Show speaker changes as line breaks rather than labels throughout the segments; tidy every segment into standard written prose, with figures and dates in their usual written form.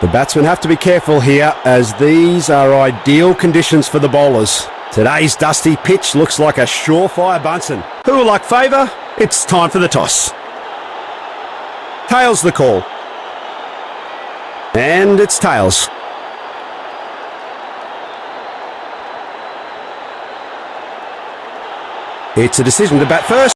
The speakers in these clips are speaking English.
The batsmen have to be careful here, as these are ideal conditions for the bowlers. Today's dusty pitch looks like a surefire Bunsen. Who will like favour? It's time for the toss. Tails the call. And it's tails. It's a decision to bat first.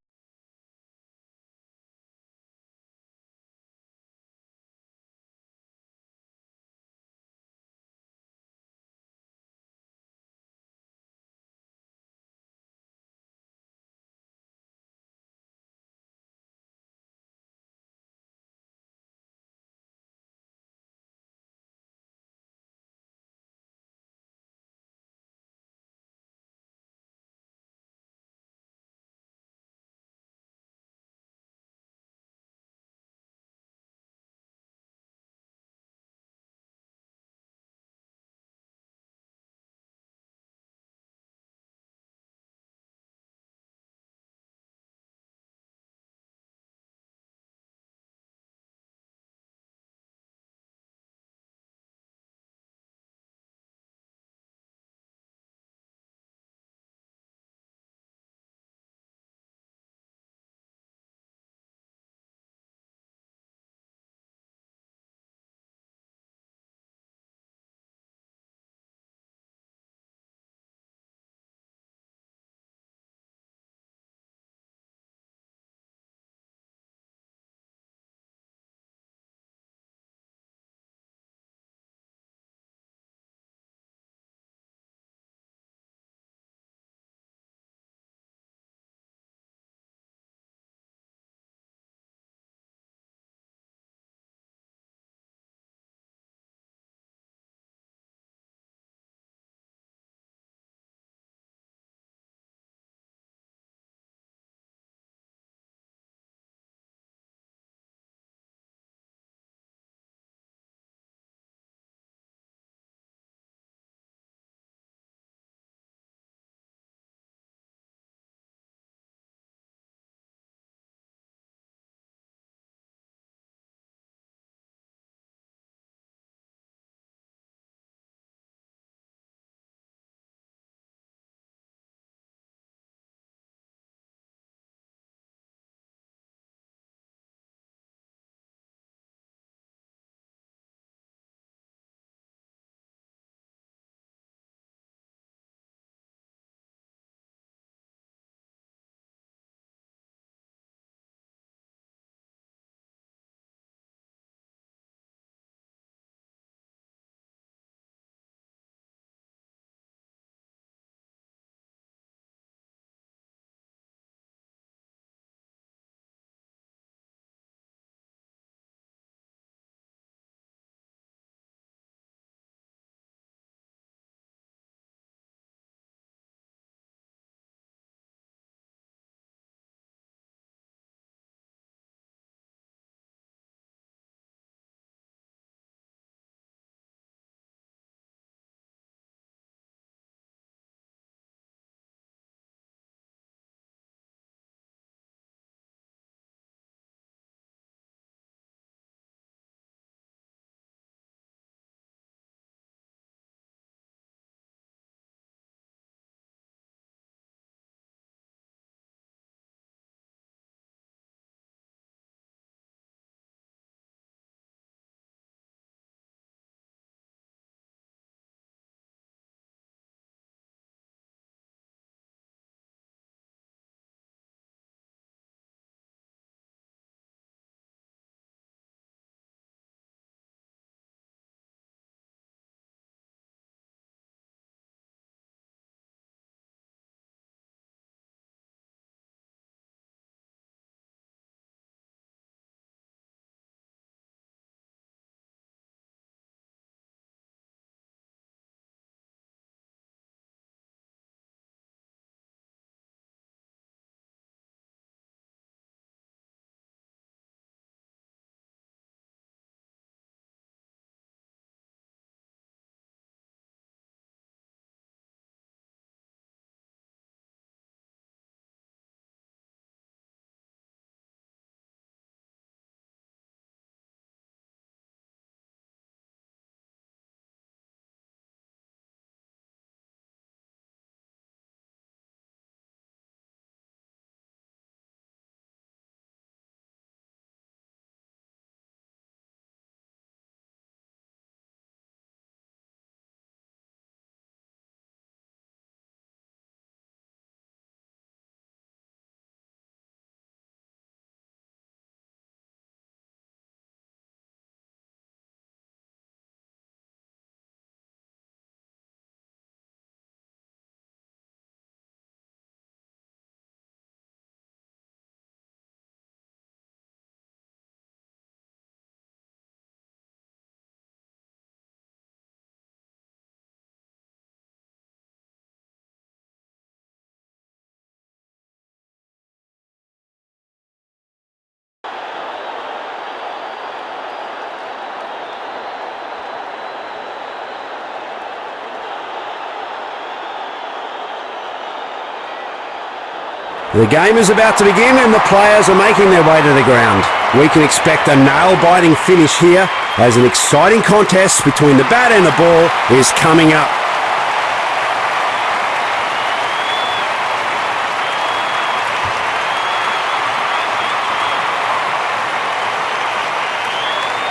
The game is about to begin and the players are making their way to the ground. We can expect a nail-biting finish here as an exciting contest between the bat and the ball is coming up.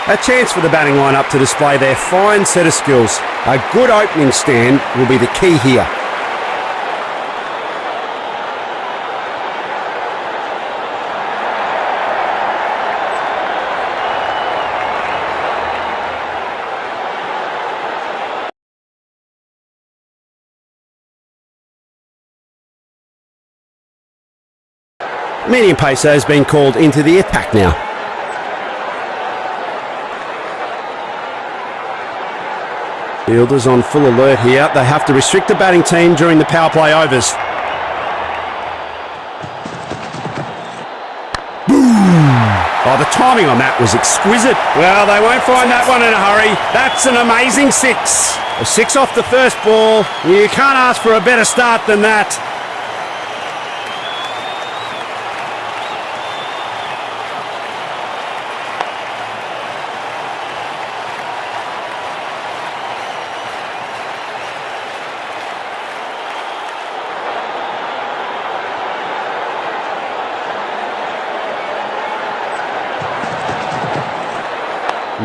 A chance for the batting lineup to display their fine set of skills. A good opening stand will be the key here. Medium pacer has been called into the attack now. Fielders on full alert here. They have to restrict the batting team during the power play overs. Boom! Oh, the timing on that was exquisite. Well, they won't find that one in a hurry. That's an amazing six. A six off the first ball. You can't ask for a better start than that.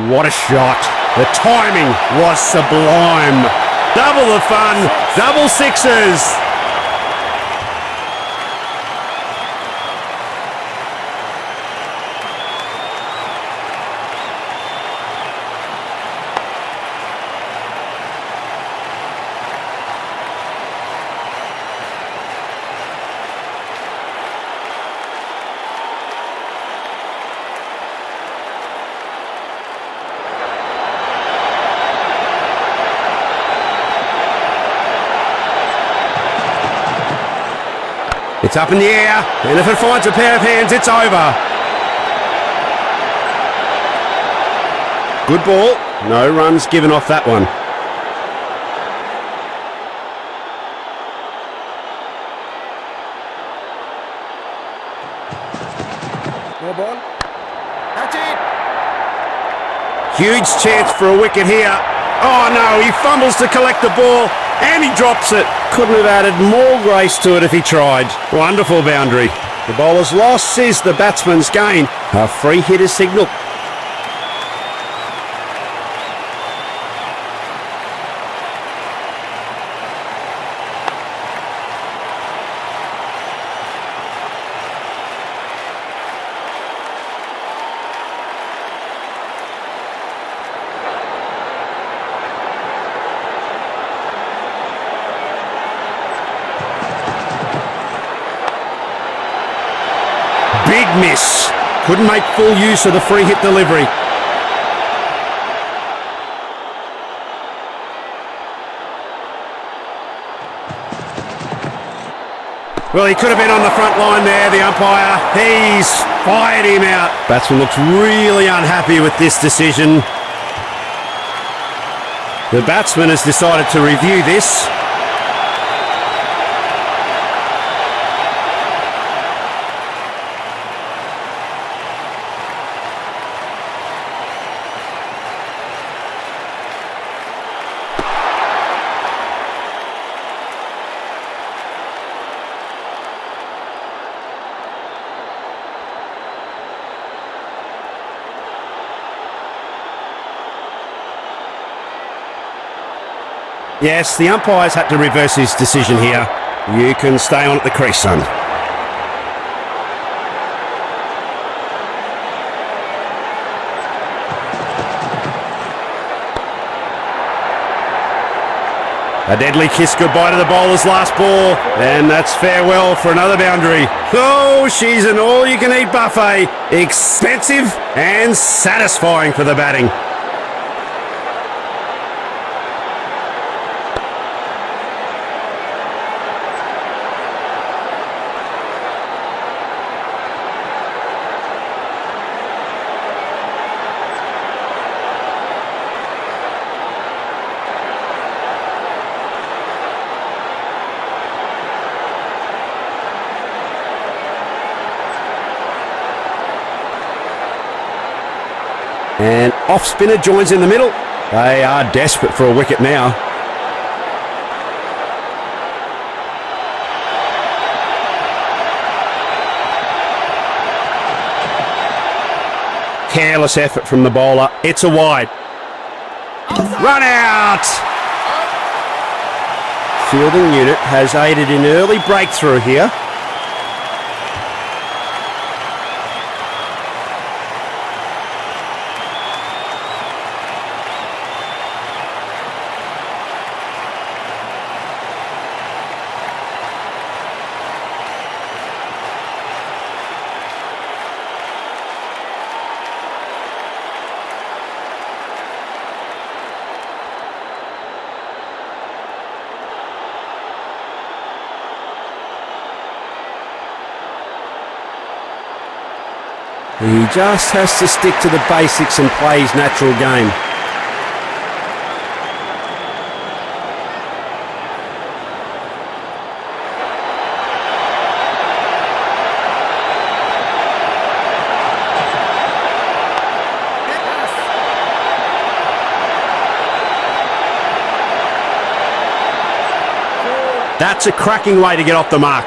What a shot. The timing was sublime. Double the fun, double sixes. It's up in the air, and if it finds a pair of hands, it's over. Good ball. No runs given off that one.
More ball. That's it.
Huge chance for a wicket here. Oh no, he fumbles to collect the ball and he drops it. Couldn't have added more grace to it if he tried. Wonderful boundary. The bowler's loss is the batsman's gain. A free hit is signalled. Big miss. Couldn't make full use of the free hit delivery. Well, he could have been on the front line there, the umpire. He's fired him out. Batsman looks really unhappy with this decision. The batsman has decided to review this. Yes, the umpire's had to reverse his decision here. You can stay on at the crease, son. A deadly kiss goodbye to the bowler's last ball, and that's farewell for another boundary. Oh, she's an all-you-can-eat buffet. Expensive and satisfying for the batting. And off spinner joins in the middle. They are desperate for a wicket now. Careless effort from the bowler. It's a wide. Run out! Fielding unit has aided in early breakthrough here. He just has to stick to the basics and play his natural game. That's a cracking way to get off the mark.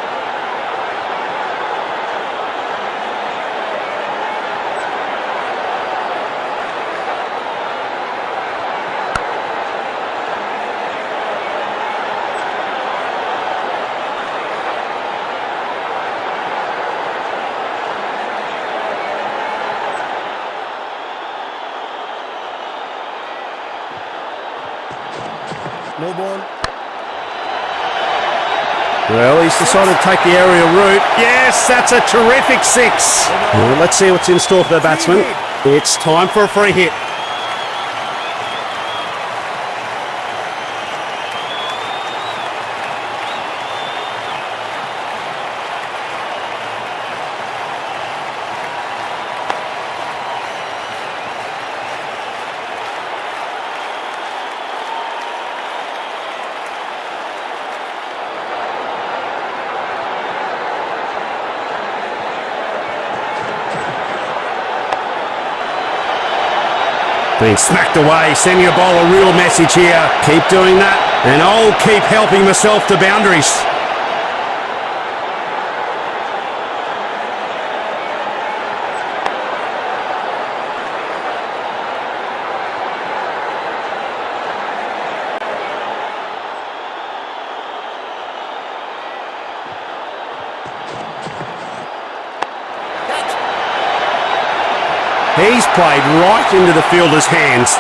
No ball.
Well, he's decided to take the aerial route. Yes, that's a terrific six. Well, let's see what's in store for the batsman. It's time for a free hit. Being smacked away, sending a ball a real message here. Keep doing that, and I'll keep helping myself to boundaries. He's played right into the fielder's hands.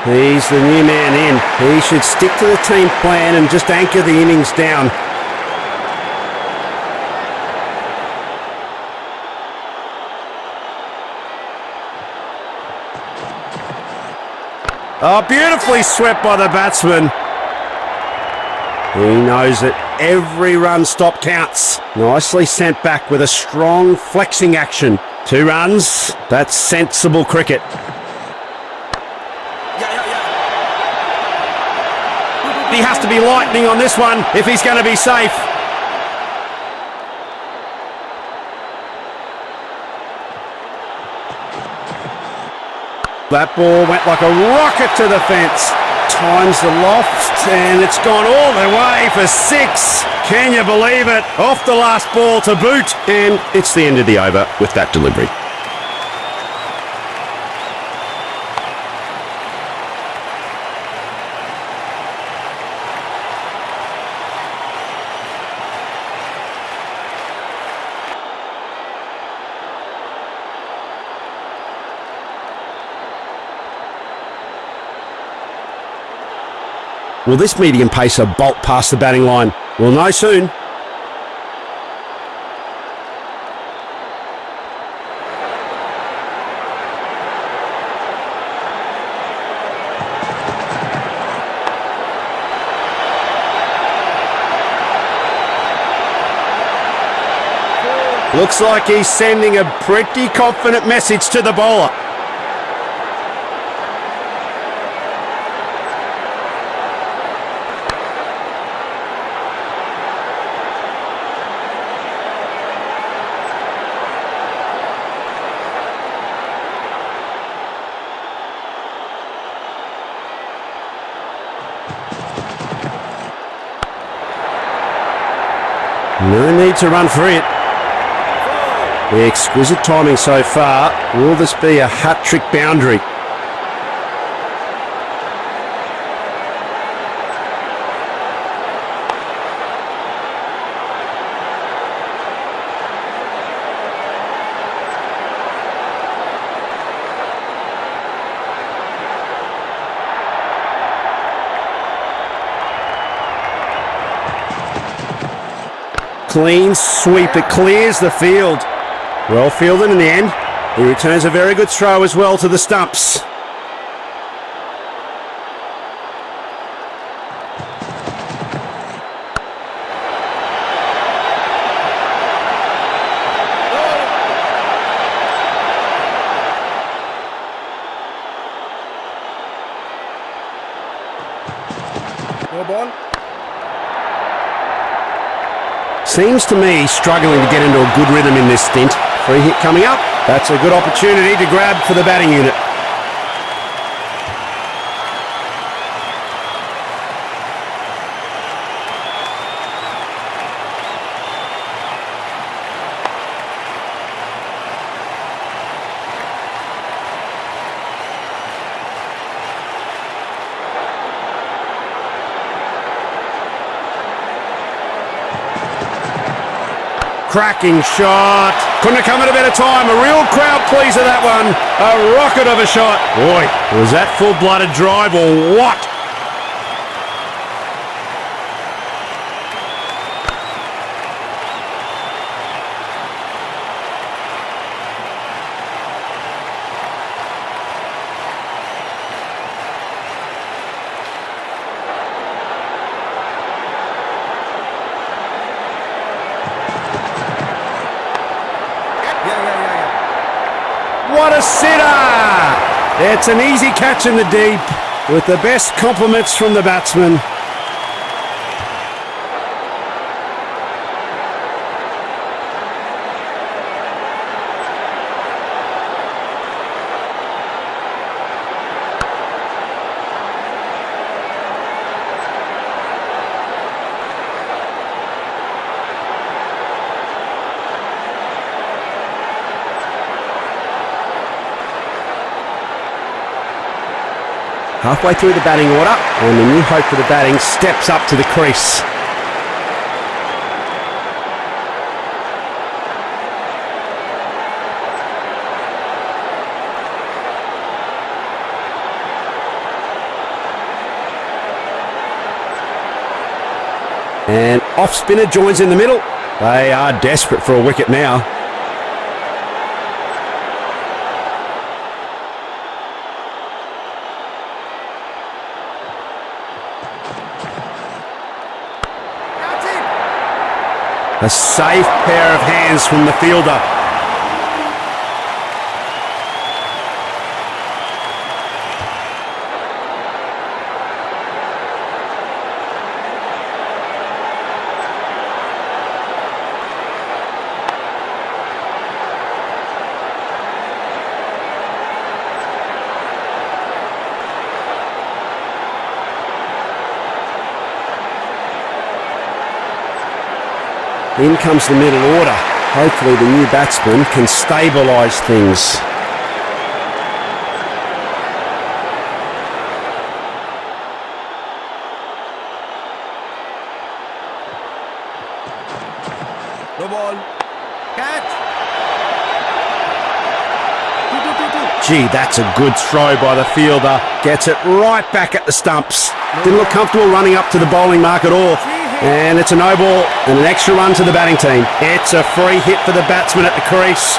He's the new man in. He should stick to the team plan and just anchor the innings down. Oh, beautifully swept by the batsman. He knows that every run stop counts. Nicely sent back with a strong flexing action. 2 runs. That's sensible cricket. He has to be lightning on this one if he's going to be safe. That ball went like a rocket to the fence. Times the loft, and it's gone all the way for 6. Can you believe it? Off the last ball to boot. And it's the end of the over with that delivery. Will this medium pacer bolt past the batting line? We'll know soon. Looks like he's sending a pretty confident message to the bowler. No need to run for it. The exquisite timing so far. Will this be a hat-trick boundary? Clean sweep, it clears the field. Well fielded in the end. He returns a very good throw as well to the stumps.
No ball.
Seems to me struggling to get into a good rhythm in this stint. Free hit coming up. That's a good opportunity to grab for the batting unit. Cracking shot. Couldn't have come at a better time. A real crowd pleaser, that one. A rocket of a shot. Boy, was that full-blooded drive or what? What a sitter! It's an easy catch in the deep with the best compliments from the batsman. Halfway through the batting order, and the new hope for the batting steps up to the crease. And off spinner joins in the middle. They are desperate for a wicket now. A safe pair of hands from the fielder. In comes the middle order. Hopefully the new batsman can stabilise things.
No ball. Catch.
Gee, that's a good throw by the fielder. Gets it right back at the stumps. Didn't look comfortable running up to the bowling mark at all. And it's a no ball and an extra run to the batting team. It's a free hit for the batsman at the crease.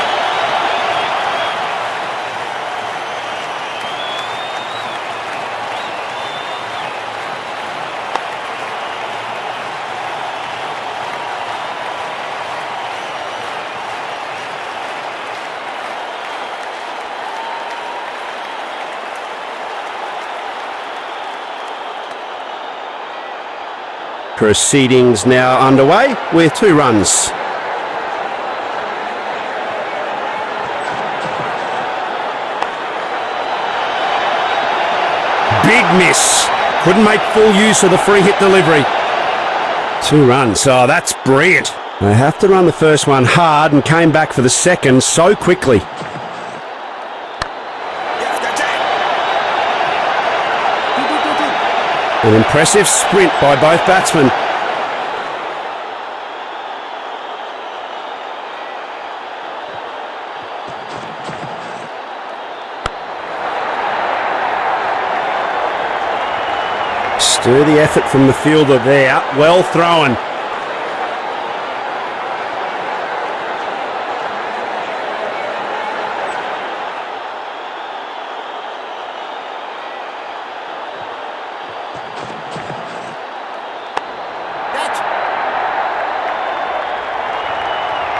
Proceedings now underway with 2 runs. Big miss. Couldn't make full use of the free hit delivery. 2 runs. Oh, that's brilliant. They have to run the first one hard and came back for the second so quickly. An impressive sprint by both batsmen. Sturdy effort from the fielder there. Well thrown.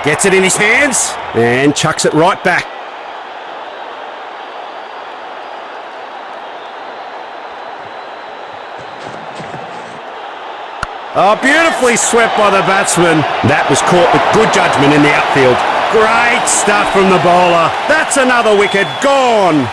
Gets it in his hands and chucks it right back. Oh, beautifully swept by the batsman. That was caught with good judgment in the outfield. Great stuff from the bowler. That's another wicket gone.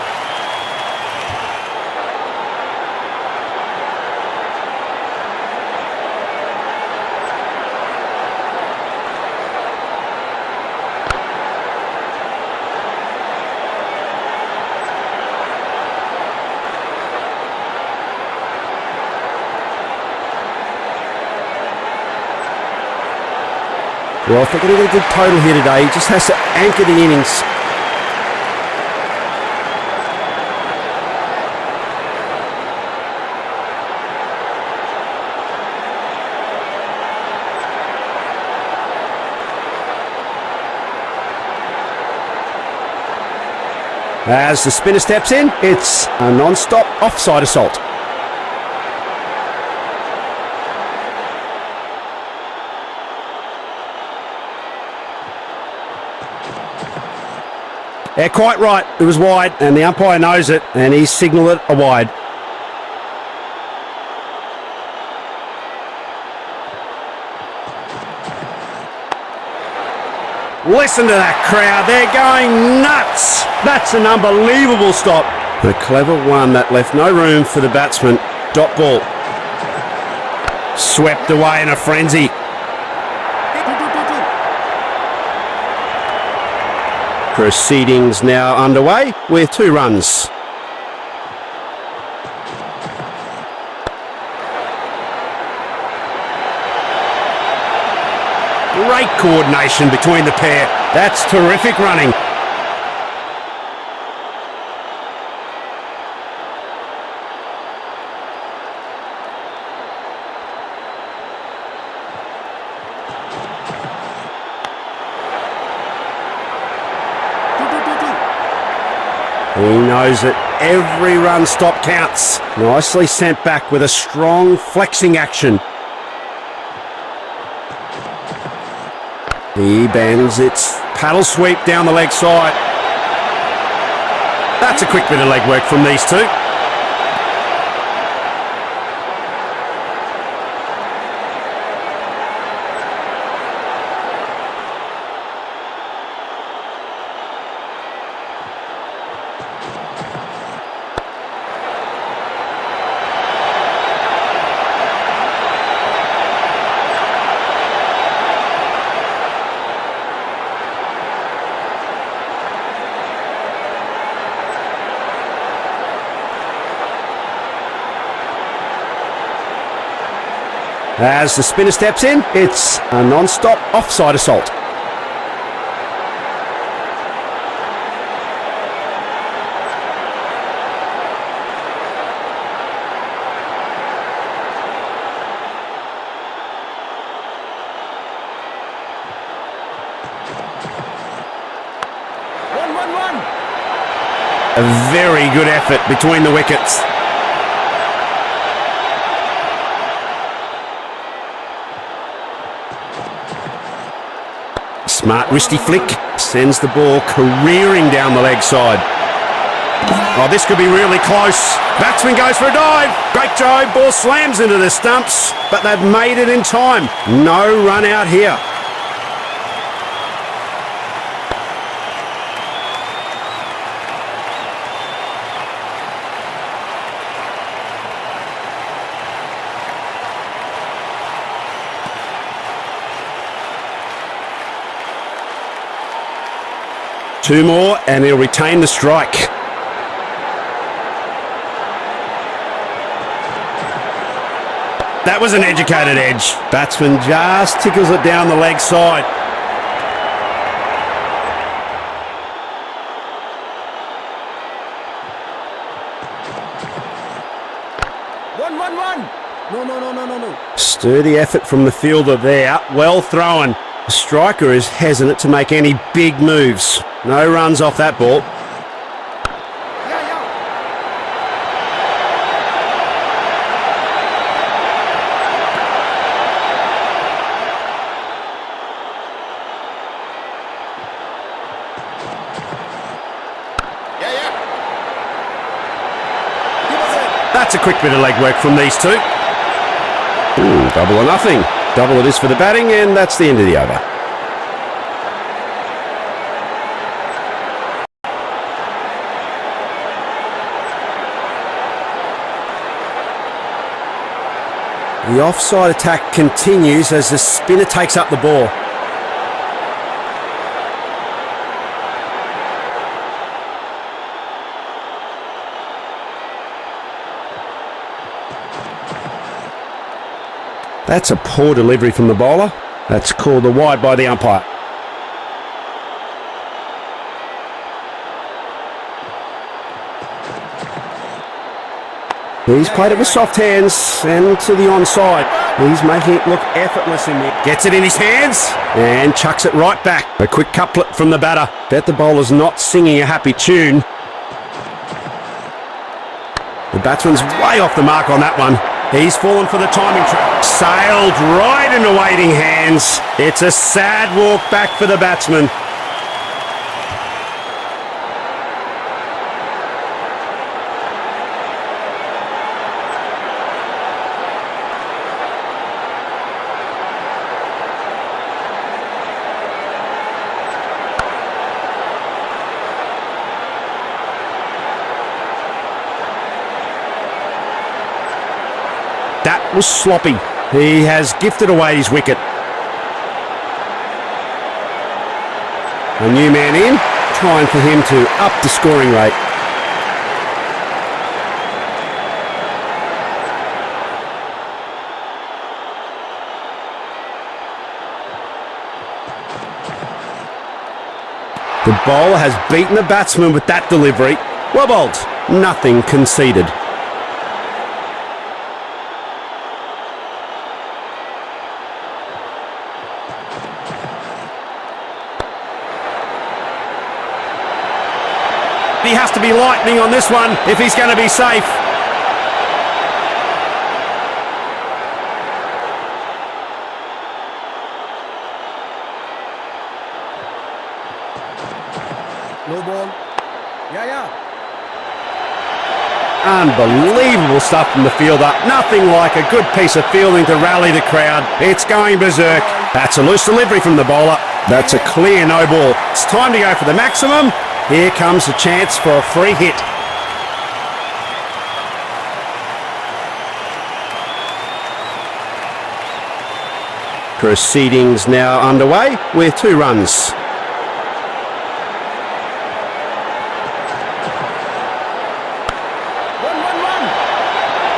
Well, if they're going to get a good total here today, he just has to anchor the innings. As the spinner steps in, it's a non-stop offside assault. Yeah, quite right. It was wide, and the umpire knows it, and he's signalled it a wide. Listen to that crowd. They're going nuts. That's an unbelievable stop. A clever one that left no room for the batsman. Dot ball. Swept away in a frenzy. Proceedings now underway with 2 runs. Great coordination between the pair. That's terrific running. He knows that every run stop counts. Nicely sent back with a strong flexing action. He bends its paddle sweep down the leg side. That's a quick bit of leg work from these two. As the spinner steps in, it's a non-stop offside assault. A very good effort between the wickets. Smart wristy flick sends the ball careering down the leg side. Oh, this could be really close. Batsman goes for a dive. Great drive. Ball slams into the stumps, but they've made it in time. No run out here. Two more and he'll retain the strike. That was an educated edge. Batsman just tickles it down the leg side.
One. No.
Sturdy effort from the fielder there. Well thrown. The striker is hesitant to make any big moves. No runs off that ball. That's a quick bit of legwork from these two. Ooh, double or nothing. Double it is for the batting, and that's the end of the over. The offside attack continues as the spinner takes up the ball. That's a poor delivery from the bowler. That's called a wide by the umpire. He's played it with soft hands and to the onside. He's making it look effortless in there. Gets it in his hands and chucks it right back. A quick couplet from the batter. Bet the bowler's not singing a happy tune. The batsman's way off the mark on that one. He's fallen for the timing trap. Sailed right into waiting hands. It's a sad walk back for the batsman. That was sloppy. He has gifted away his wicket. A new man in, trying for him to up the scoring rate. The bowler has beaten the batsman with that delivery. Well bowled, nothing conceded. He has to be lightning on this one if he's going to be safe.
No ball. Yeah.
Unbelievable stuff from the fielder. Nothing like a good piece of fielding to rally the crowd. It's going berserk. That's a loose delivery from the bowler. That's a clear no ball. It's time to go for the maximum. Here comes the chance for a free hit. Proceedings now underway with 2 runs.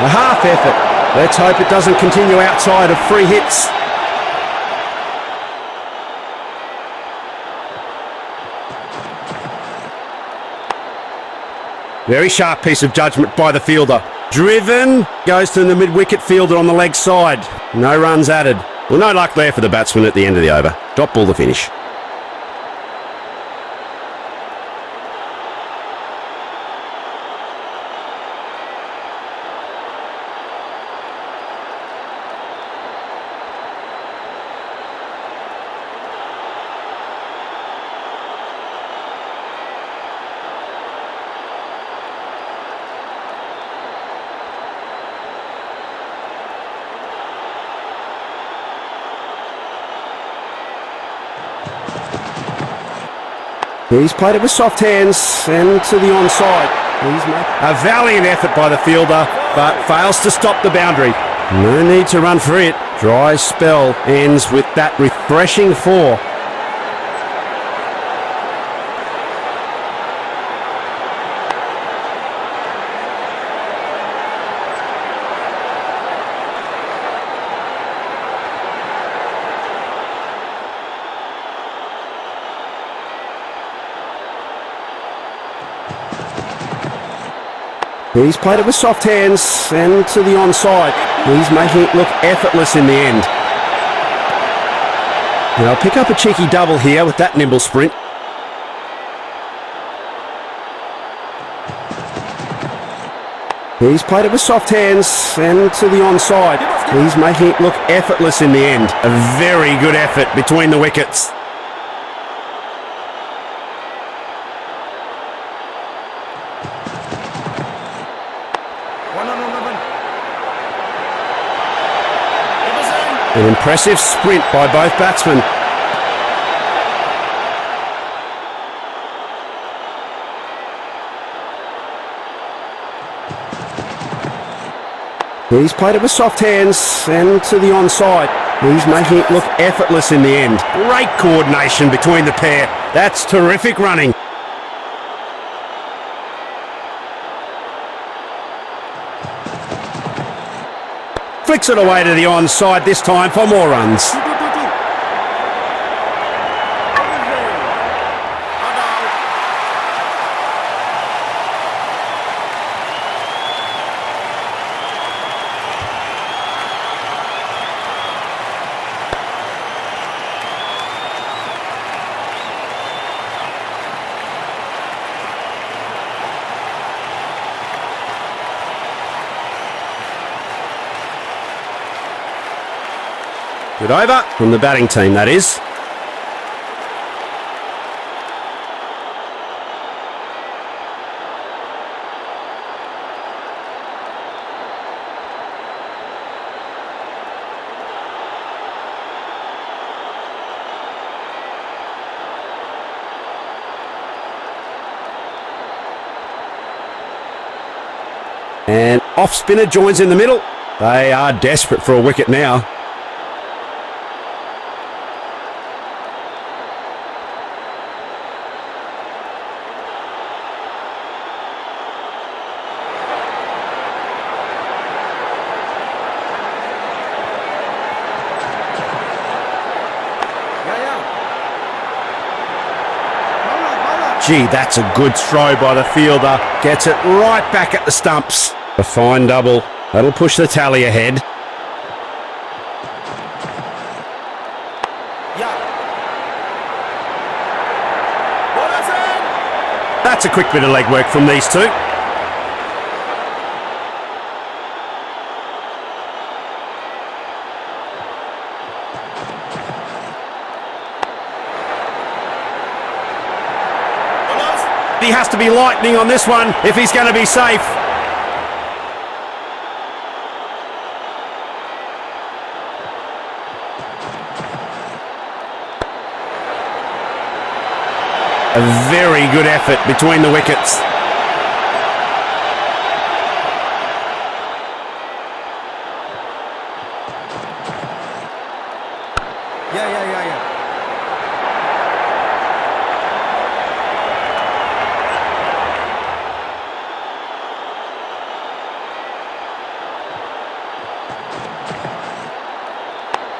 A half effort. Let's hope it doesn't continue outside of free hits. Very sharp piece of judgment by the fielder. Driven, goes to the mid-wicket fielder on the leg side. No runs added. Well, no luck there for the batsman at the end of the over. Drop ball to finish. He's played it with soft hands and to the onside. He's made a valiant effort by the fielder, but fails to stop the boundary. No need to run for it. Dry spell ends with that refreshing four. He's played it with soft hands and to the onside. He's making it look effortless in the end. And I'll pick up a cheeky double here with that nimble sprint. He's played it with soft hands and to the onside. He's making it look effortless in the end. A very good effort between the wickets. An impressive sprint by both batsmen. He's played it with soft hands and to the onside. He's making it look effortless in the end. Great coordination between the pair. That's terrific running. Flicks it away to the onside this time for more runs. Good over from the batting team, that is. And off spinner joins in the middle. They are desperate for a wicket now. Gee, that's a good throw by the fielder. Gets it right back at the stumps. A fine double. That'll push the tally ahead. That's a quick bit of legwork from these two. He has to be lightning on this one if he's going to be safe. A very good effort between the wickets.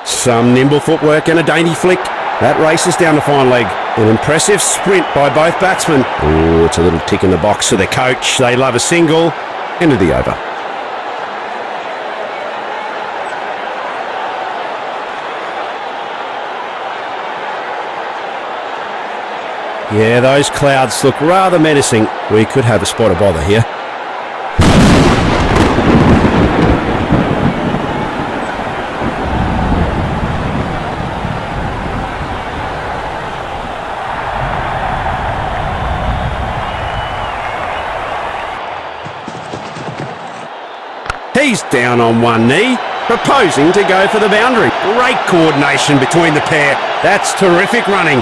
Some nimble footwork and a dainty flick. That races down the fine leg. An impressive sprint by both batsmen. Oh, it's a little tick in the box for the coach. They love a single. End of the over. Yeah, those clouds look rather menacing. We could have a spot of bother here. He's down on one knee, proposing to go for the boundary. Great coordination between the pair. That's terrific running.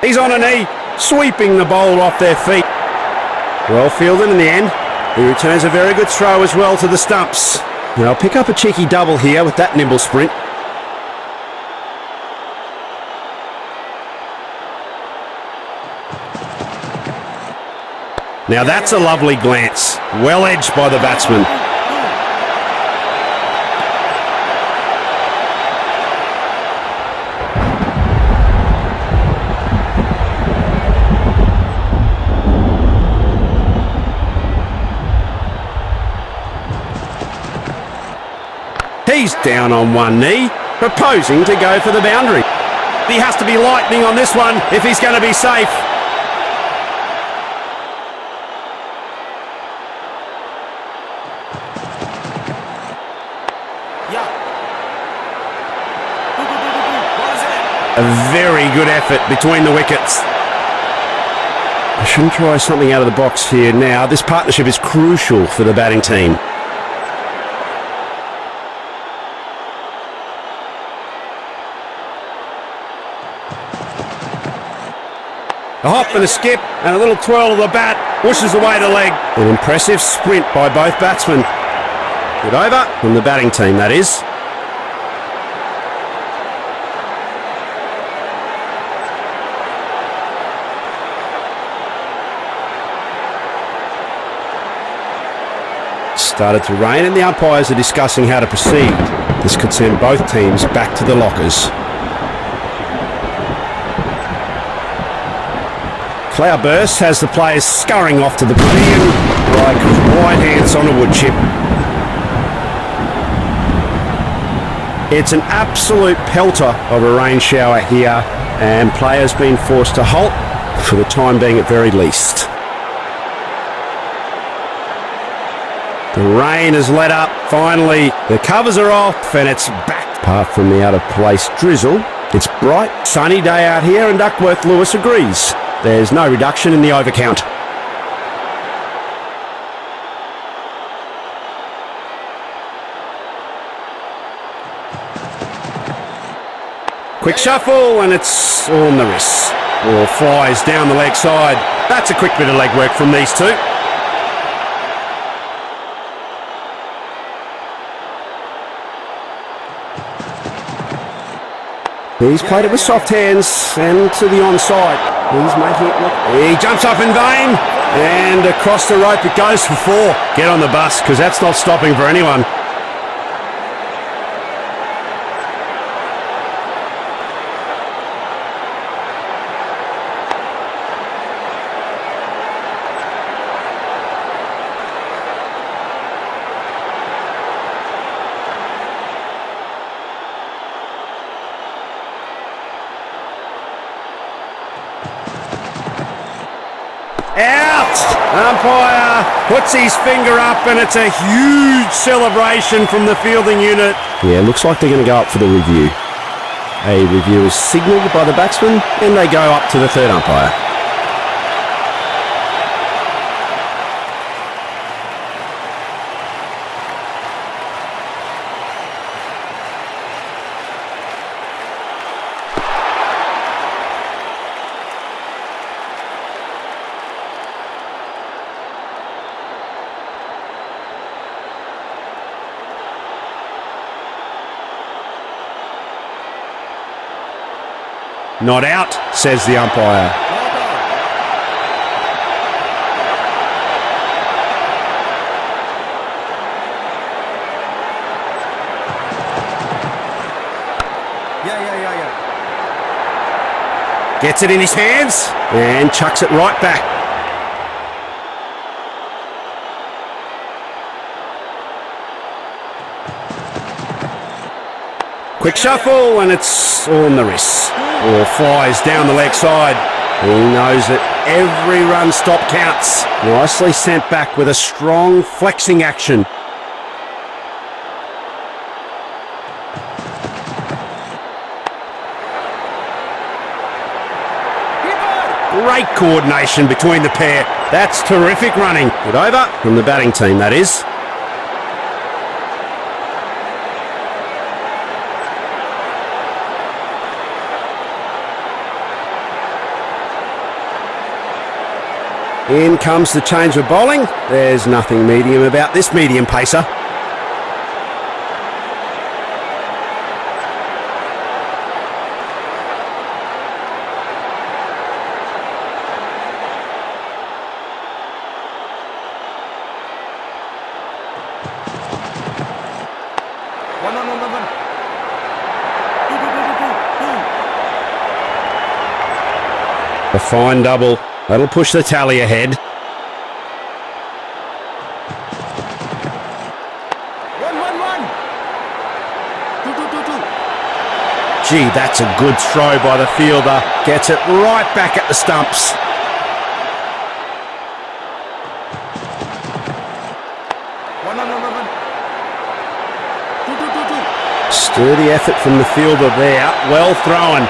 He's on a knee, sweeping the bowler off their feet. Well fielded in the end. He returns a very good throw as well to the stumps. They'll pick up a cheeky double here with that nimble sprint. Now that's a lovely glance. Well edged by the batsman. He's down on one knee, proposing to go for the boundary. He has to be lightning on this one if he's going to be safe. A very good effort between the wickets. I shouldn't try something out of the box here now. This partnership is crucial for the batting team. A hop and a skip and a little twirl of the bat, whooshes away the leg. An impressive sprint by both batsmen. Good over from the batting team, that is. Started to rain and the umpires are discussing how to proceed. This could send both teams back to the lockers. Cloudburst has the players scurrying off to the pavilion like white ants on a wood chip. It's an absolute pelter of a rain shower here and players being forced to halt for the time being at very least. The rain has let up. Finally, the covers are off and it's back. Apart from the out-of-place drizzle, it's bright, sunny day out here and Duckworth Lewis agrees. There's no reduction in the overcount. Quick shuffle and it's on the wrist. Or flies down the leg side. That's a quick bit of leg work from these two. He's played it with soft hands and to the onside. He's making it look... He jumps up in vain and across the rope it goes for four. Get on the bus because that's not stopping for anyone. Out! Umpire puts his finger up and it's a huge celebration from the fielding unit. Yeah, looks like they're going to go up for the review. A review is signalled by the batsman and they go up to the third umpire. Not out, says the umpire.
Yeah.
Gets it in his hands and chucks it right back. Quick shuffle and it's on the wrist. Or flies down the leg side. He knows that every run stop counts. Nicely sent back with a strong flexing action. Great coordination between the pair. That's terrific running. Good over from the batting team, that is. In comes the change of bowling. There's nothing medium about this medium pacer.
One.
A fine double. That'll push the tally ahead.
One. Two.
Gee, that's a good throw by the fielder. Gets it right back at the stumps.
One. Two.
Sturdy effort from the fielder there. Well thrown.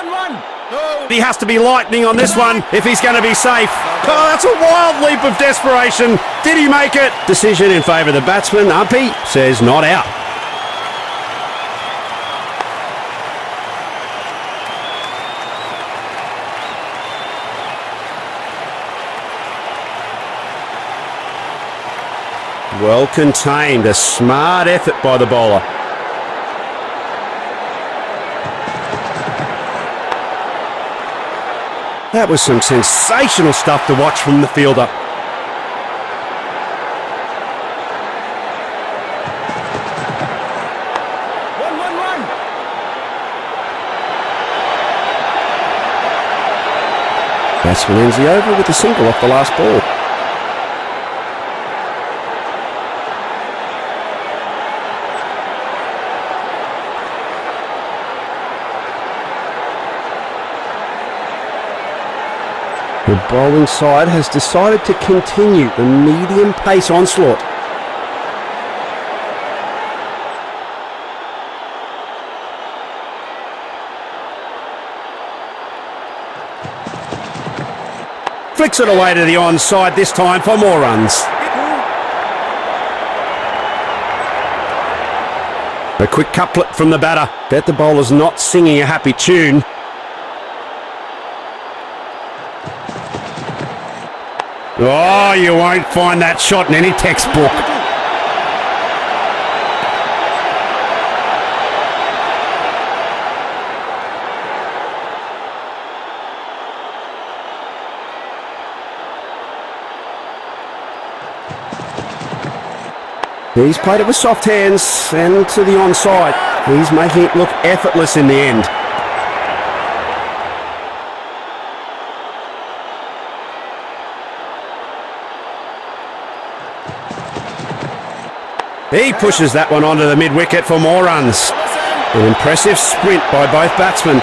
One. No.
He has to be lightning on this one if he's going to be safe. Oh, that's a wild leap of desperation. Did he make it? Decision in favour of the batsman. Umpy says not out. Well contained. A smart effort by the bowler. That was some sensational stuff to watch from the fielder.
One.
Batsman ends the over with a single off the last ball. The bowling side has decided to continue the medium pace onslaught. Flicks it away to the onside this time for more runs. A quick couplet from the batter. Bet the bowler's not singing a happy tune. Oh, you won't find that shot in any textbook. He's played it with soft hands and to the onside. He's making it look effortless in the end. He pushes that one onto the mid-wicket for more runs. An impressive sprint by both batsmen.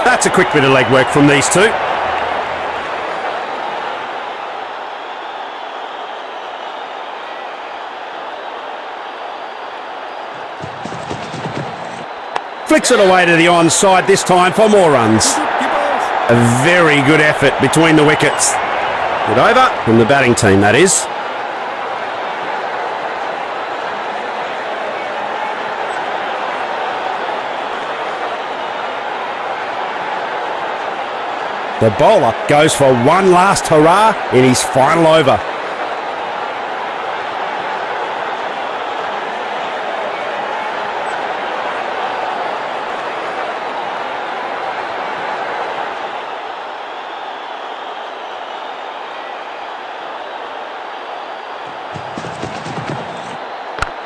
That's a quick bit of legwork from these two. Flicks it away to the onside this time for more runs. A very good effort between the wickets. Good over from the batting team, that is. The bowler goes for one last hurrah in his final over.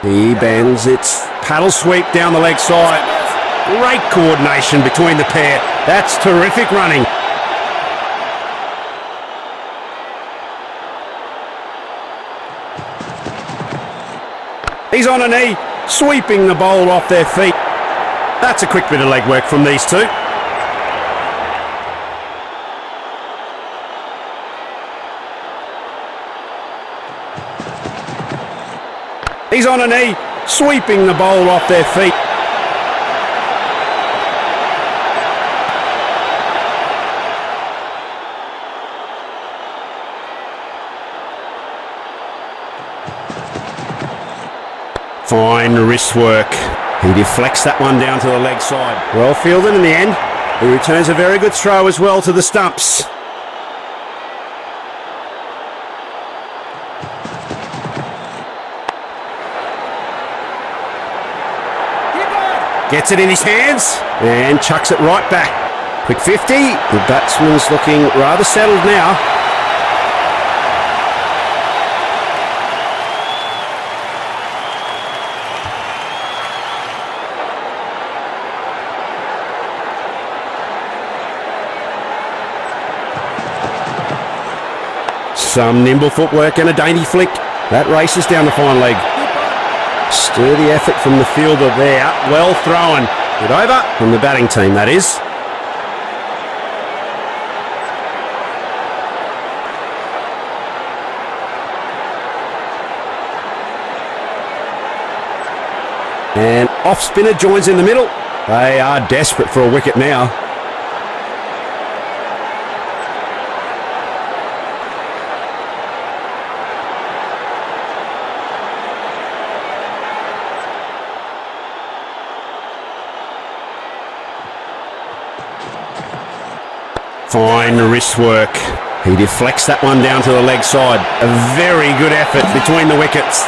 He bends its paddle sweep down the leg side. Great coordination between the pair. That's terrific running. He's on a knee, sweeping the bowl off their feet. That's a quick bit of legwork from these two. He's on a knee, sweeping the bowl off their feet. Fine wrist work. He deflects that one down to the leg side. Well fielded in the end. He returns a very good throw as well to the stumps. Gets it in his hands and chucks it right back. Quick 50. The batsman's looking rather settled now. Some nimble footwork and a dainty flick. That races down the fine leg. Sturdy effort from the fielder there. Well thrown. Good over from the batting team, that is. And off spinner joins in the middle. They are desperate for a wicket now. Fine wrist work. He deflects that one down to the leg side. A very good effort between the wickets.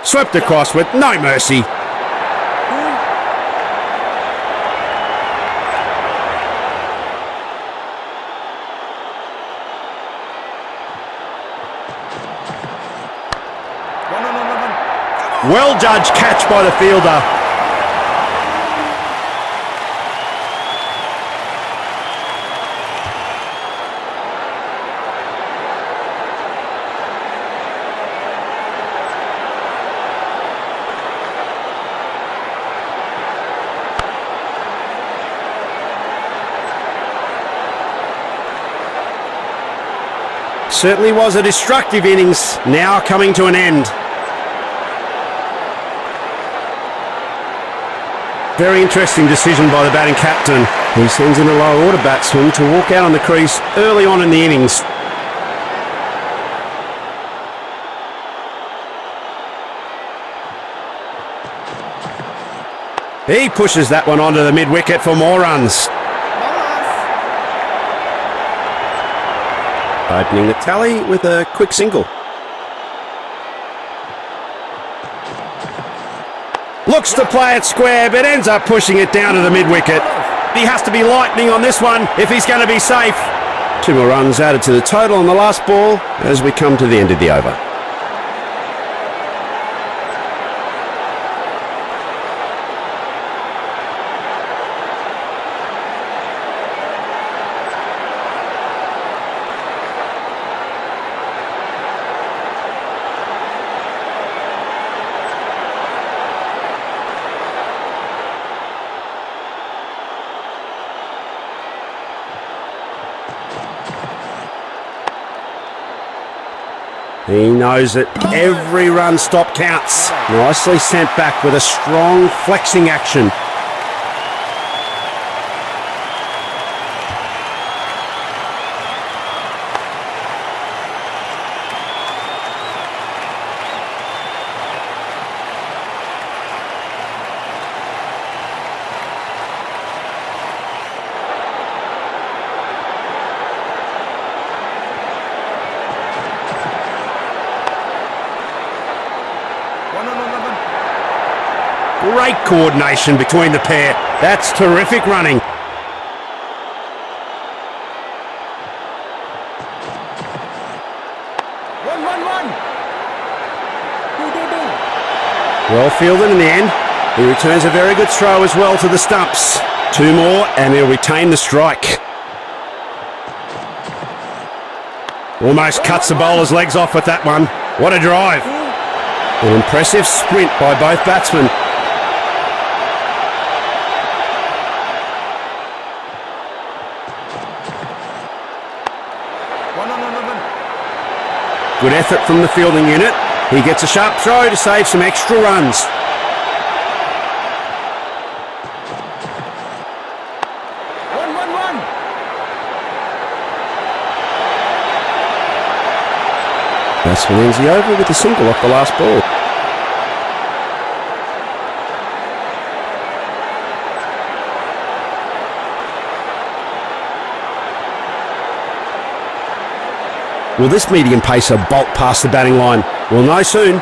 Swept across with no mercy. Well judged catch by the fielder. Certainly was a destructive innings, now coming to an end. Very interesting decision by the batting captain. He sends in a lower order batsman to walk out on the crease early on in the innings. He pushes that one onto the mid-wicket for more runs. Opening the tally with a quick single. Looks to play it square, but ends up pushing it down to the mid-wicket. He has to be lightning on this one if he's going to be safe. 2 more runs added to the total on the last ball as we come to the end of the over. He knows that every run stop counts. Nicely sent back with a strong flexing action. Great coordination between the pair. That's terrific running.
One. 2.
Well fielded in the end. He returns a very good throw as well to the stumps. 2 more and he'll retain the strike. Almost cuts the bowler's legs off with that one. What a drive. An impressive sprint by both batsmen. Good effort from the fielding unit. He gets a sharp throw to save some extra runs.
One.
Batsman ends the over with a single off the last ball. Will this medium pacer bolt past the batting line? We'll know soon.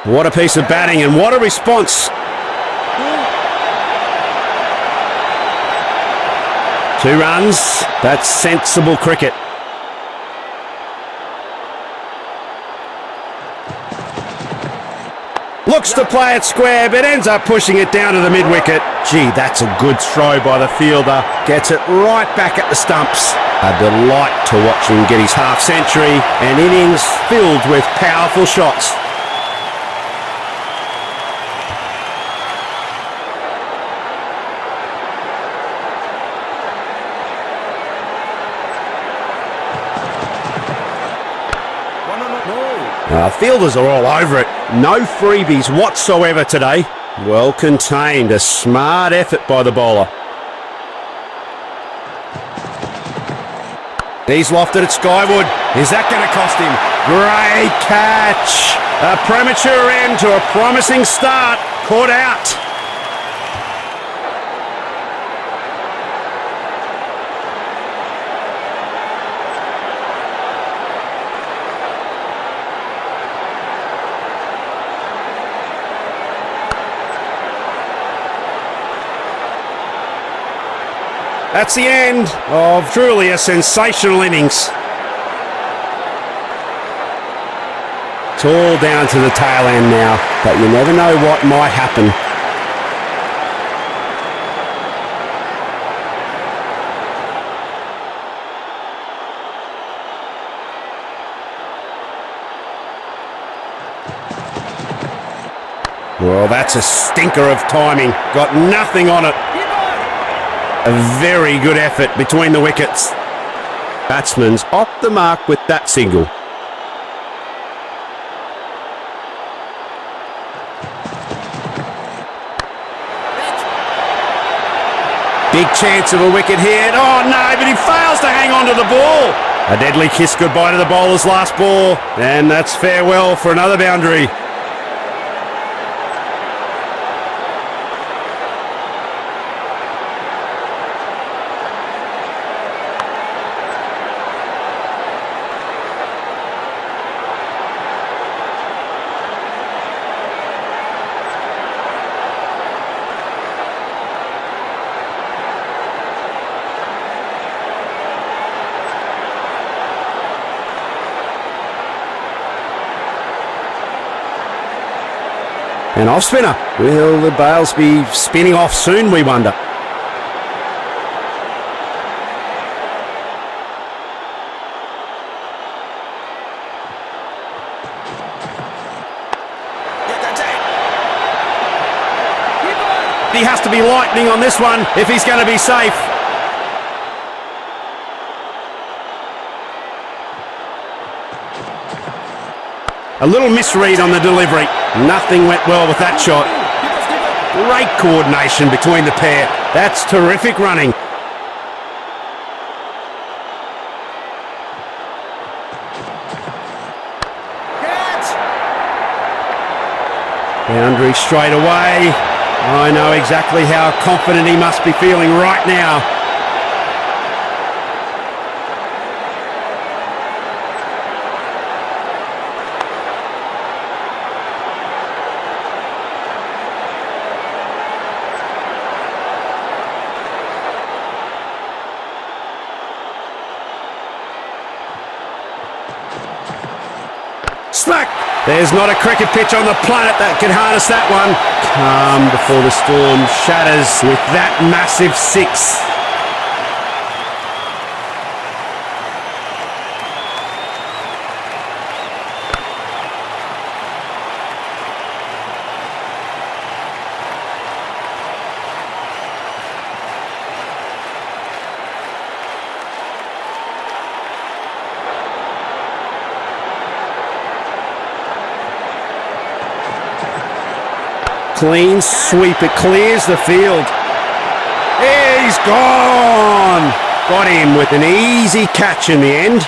What a piece of batting and what a response. 2 runs. That's sensible cricket. Looks to play it square, but ends up pushing it down to the mid-wicket. Gee, that's a good throw by the fielder. Gets it right back at the stumps. A delight to watch him get his half-century. An innings filled with powerful shots. Fielders are all over it. No freebies whatsoever today. Well contained. A smart effort by the bowler. He's lofted it skyward. Is that going to cost him? Great catch. A premature end to a promising start. Caught out. That's the end of truly a sensational innings. It's all down to the tail end now, but you never know what might happen. Well, that's a stinker of timing. Got nothing on it. A very good effort between the wickets. Batsman's off the mark with that single. Big chance of a wicket hit. Oh no, but he fails to hang on to the ball. A deadly kiss goodbye to the bowler's last ball. And that's farewell for another boundary. An off spinner. Will the bails be spinning off soon, we wonder? He has to be lightning on this one if he's going to be safe. A little misread on the delivery. Nothing went well with that shot. Great coordination between the pair. That's terrific running. Boundary straight away. I know exactly how confident he must be feeling right now. Smack! There's not a cricket pitch on the planet that can harness that one. Calm before the storm shatters with that massive six. Clean sweep, it clears the field. He's gone! Got him with an easy catch in the end.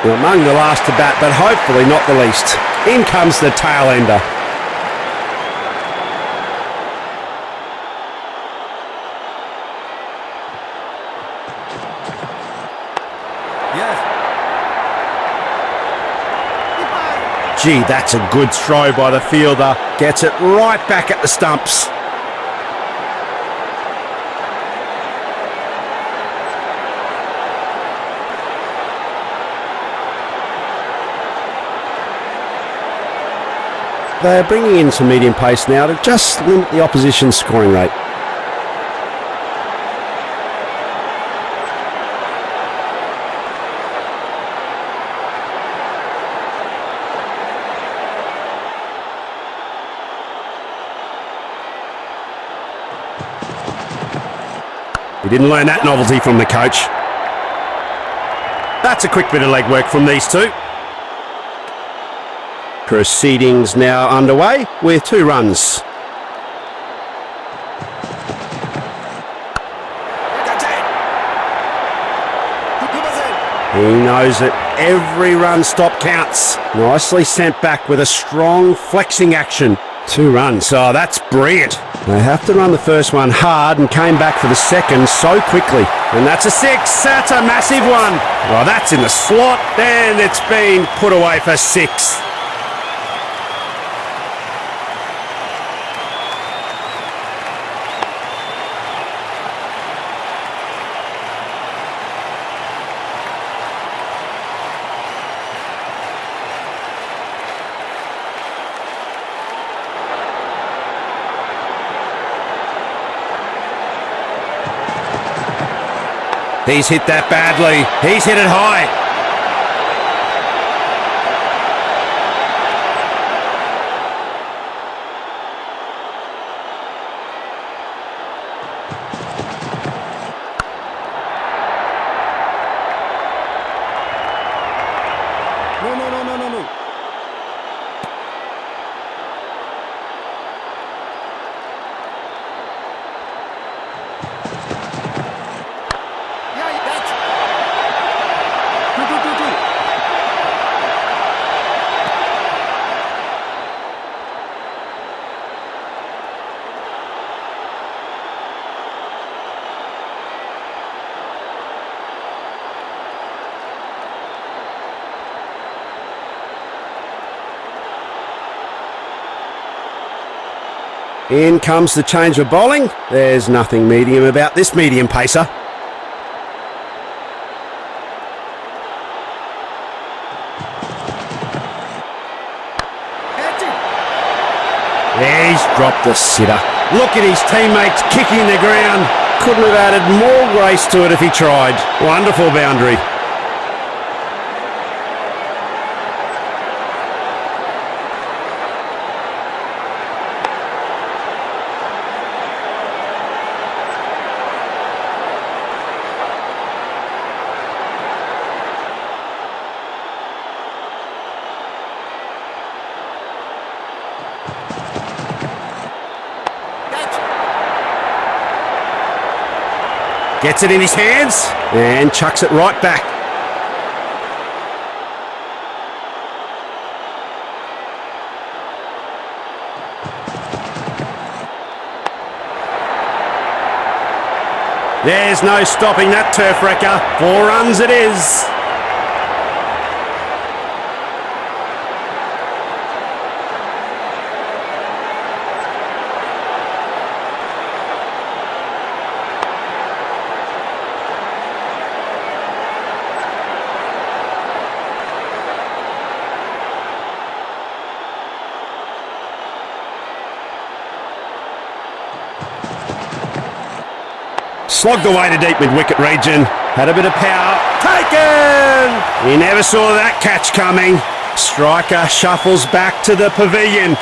Among the last to bat, but hopefully not the least. In comes the tail ender.
Yes.
Gee, that's a good throw by the fielder. Gets it right back at the stumps. They're bringing in some medium pace now to just limit the opposition's scoring rate. He didn't learn that novelty from the coach. That's a quick bit of legwork from these two. Proceedings now underway with 2 runs. He knows that every run stop counts. Nicely sent back with a strong flexing action. 2 runs, oh that's brilliant. They have to run the first one hard and came back for the second so quickly. And that's a 6, that's a massive one. Oh, that's in the slot and it's been put away for 6. He's hit that badly. He's hit it high.
No.
In comes the change of bowling. There's nothing medium about this medium pacer. He's dropped the sitter. Look at his teammates kicking the ground. Couldn't have added more grace to it if he tried. Wonderful boundary. Gets it in his hands and chucks it right back. There's no stopping that turf wrecker. 4 runs it is. Slogged away to deep mid-wicket region. Had a bit of power. Taken! He never saw that catch coming. Striker shuffles back to the pavilion.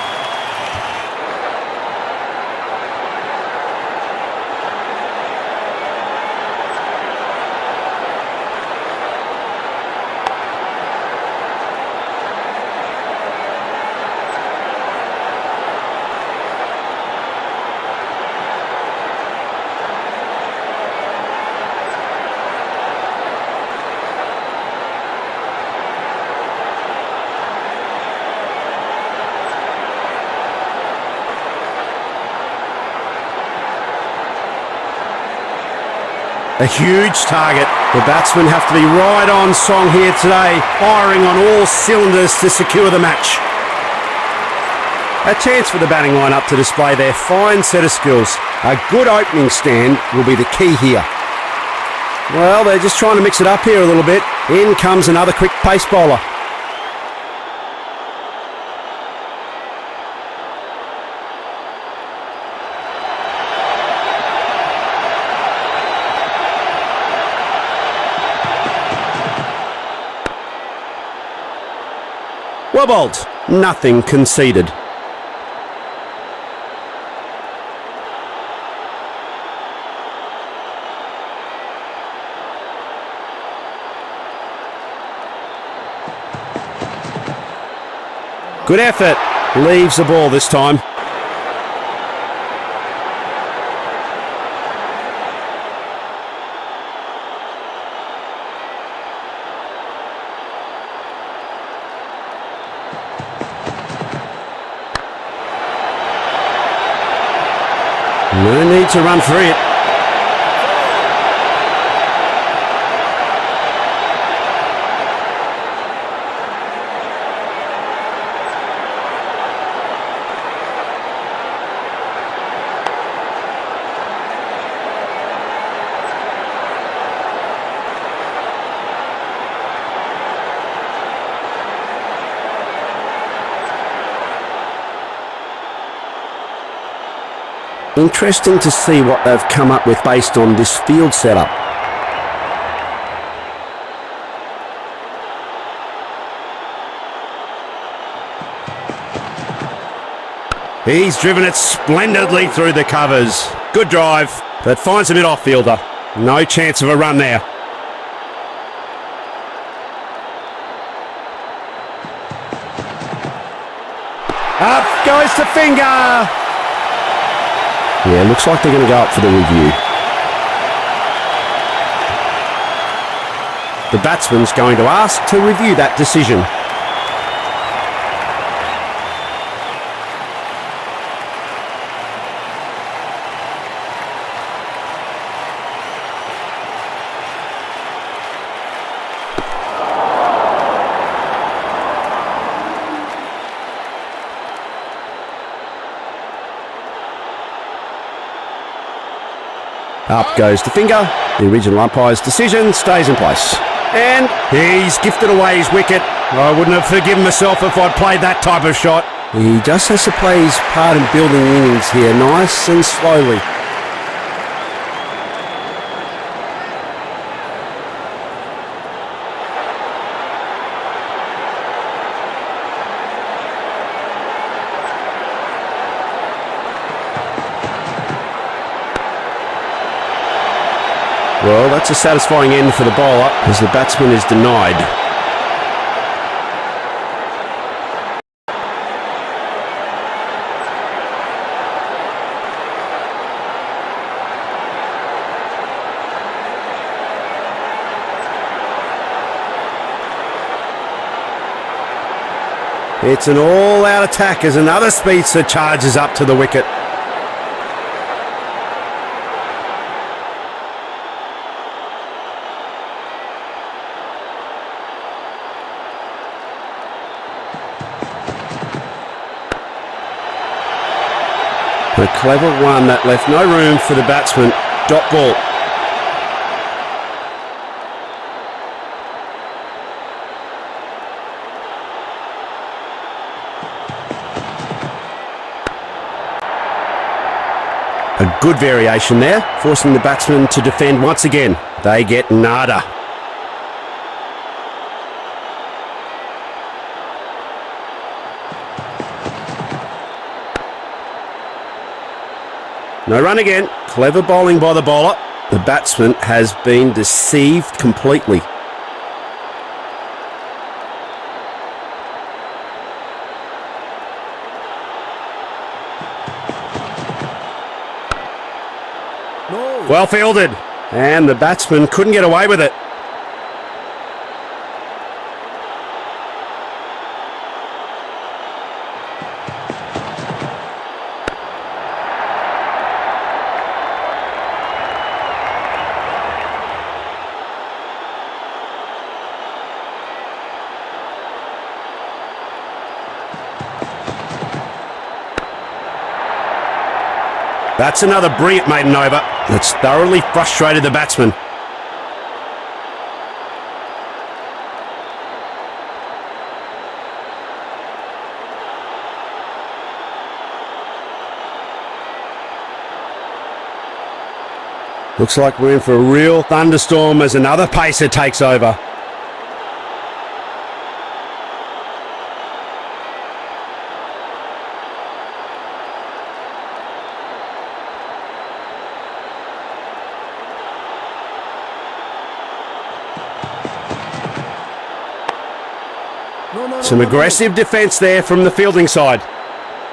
A huge target. The batsmen have to be right on song here today, firing on all cylinders to secure the match. A chance for the batting lineup to display their fine set of skills. A good opening stand will be the key here. Well, they're just trying to mix it up here a little bit. In comes another quick pace bowler. Well bowled, nothing conceded. Good effort, leaves the ball this time. No need to run through it. Interesting to see what they've come up with based on this field setup. He's driven it splendidly through the covers. Good drive, but finds a mid-off fielder. No chance of a run there. Up goes to finger. Yeah, looks like they're going to go up for the review. The batsman's going to ask to review that decision. Up goes the finger. The original umpire's decision stays in place. And he's gifted away his wicket. I wouldn't have forgiven myself if I'd played that type of shot. He just has to play his part in building the innings here, nice and slowly. Well, that's a satisfying end for the bowler as the batsman is denied. It's an all-out attack as another speedster charges up to the wicket. A clever one that left no room for the batsman. Dot ball. A good variation there, forcing the batsman to defend once again. They get nada. No run again. Clever bowling by the bowler. The batsman has been deceived completely.
No.
Well fielded. And the batsman couldn't get away with it. That's another brilliant maiden over that's thoroughly frustrated the batsman. Looks like we're in for a real thunderstorm as another pacer takes over. Some aggressive defence there from the fielding side.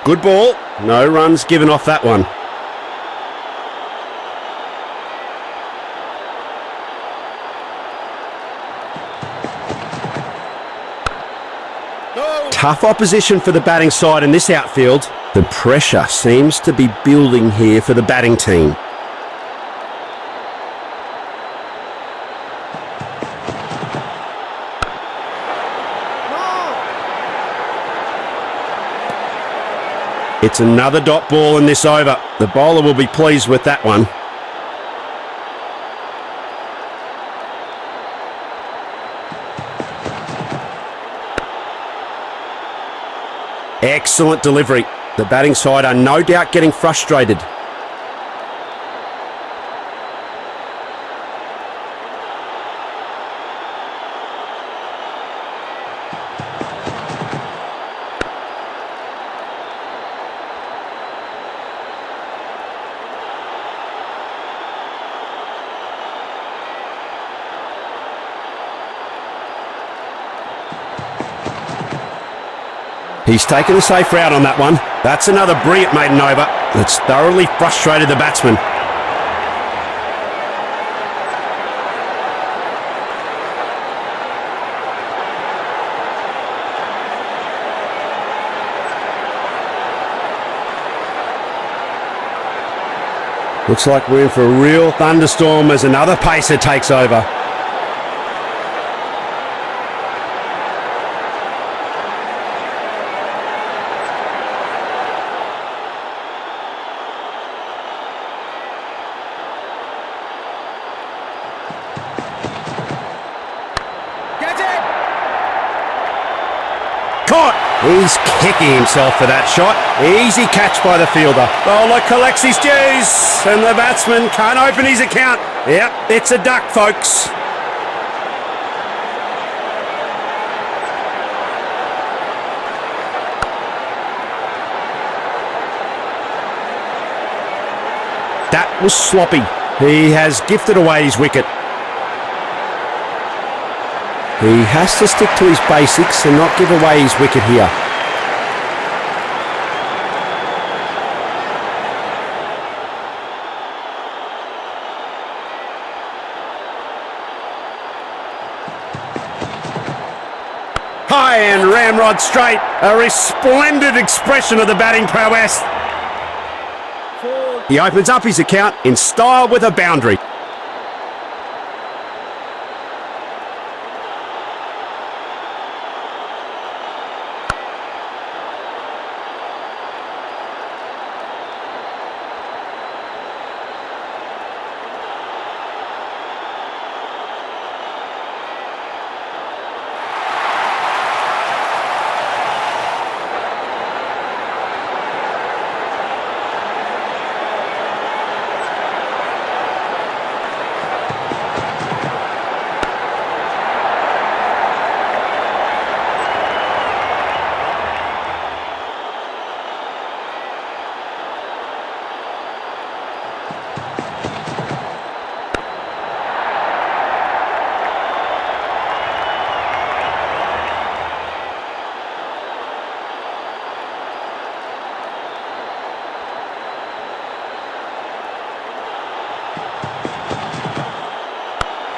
Good ball. No runs given off that one. Tough opposition for the batting side in this outfield. The pressure seems to be building here for the batting team. It's another dot ball in this over. The bowler will be pleased with that one. Excellent delivery. The batting side are no doubt getting frustrated. He's taken the safe route on that one. That's another brilliant maiden over that's thoroughly frustrated the batsman. Looks like we're in for a real thunderstorm as another pacer takes over. Caught! He's kicking himself for that shot. Easy catch by the fielder. Bowler collects his dues and the batsman can't open his account. Yep, it's a duck, folks. That was sloppy. He has gifted away his wicket. He has to stick to his basics and not give away his wicket here. High and ramrod straight. A resplendent expression of the batting prowess.
4.
He opens up his account in style with a boundary.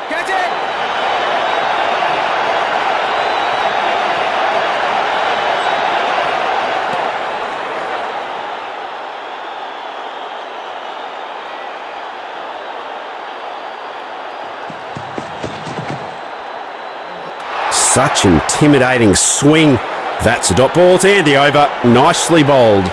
Catch it!
Such intimidating swing. That's a dot ball to Andy over. Nicely bowled.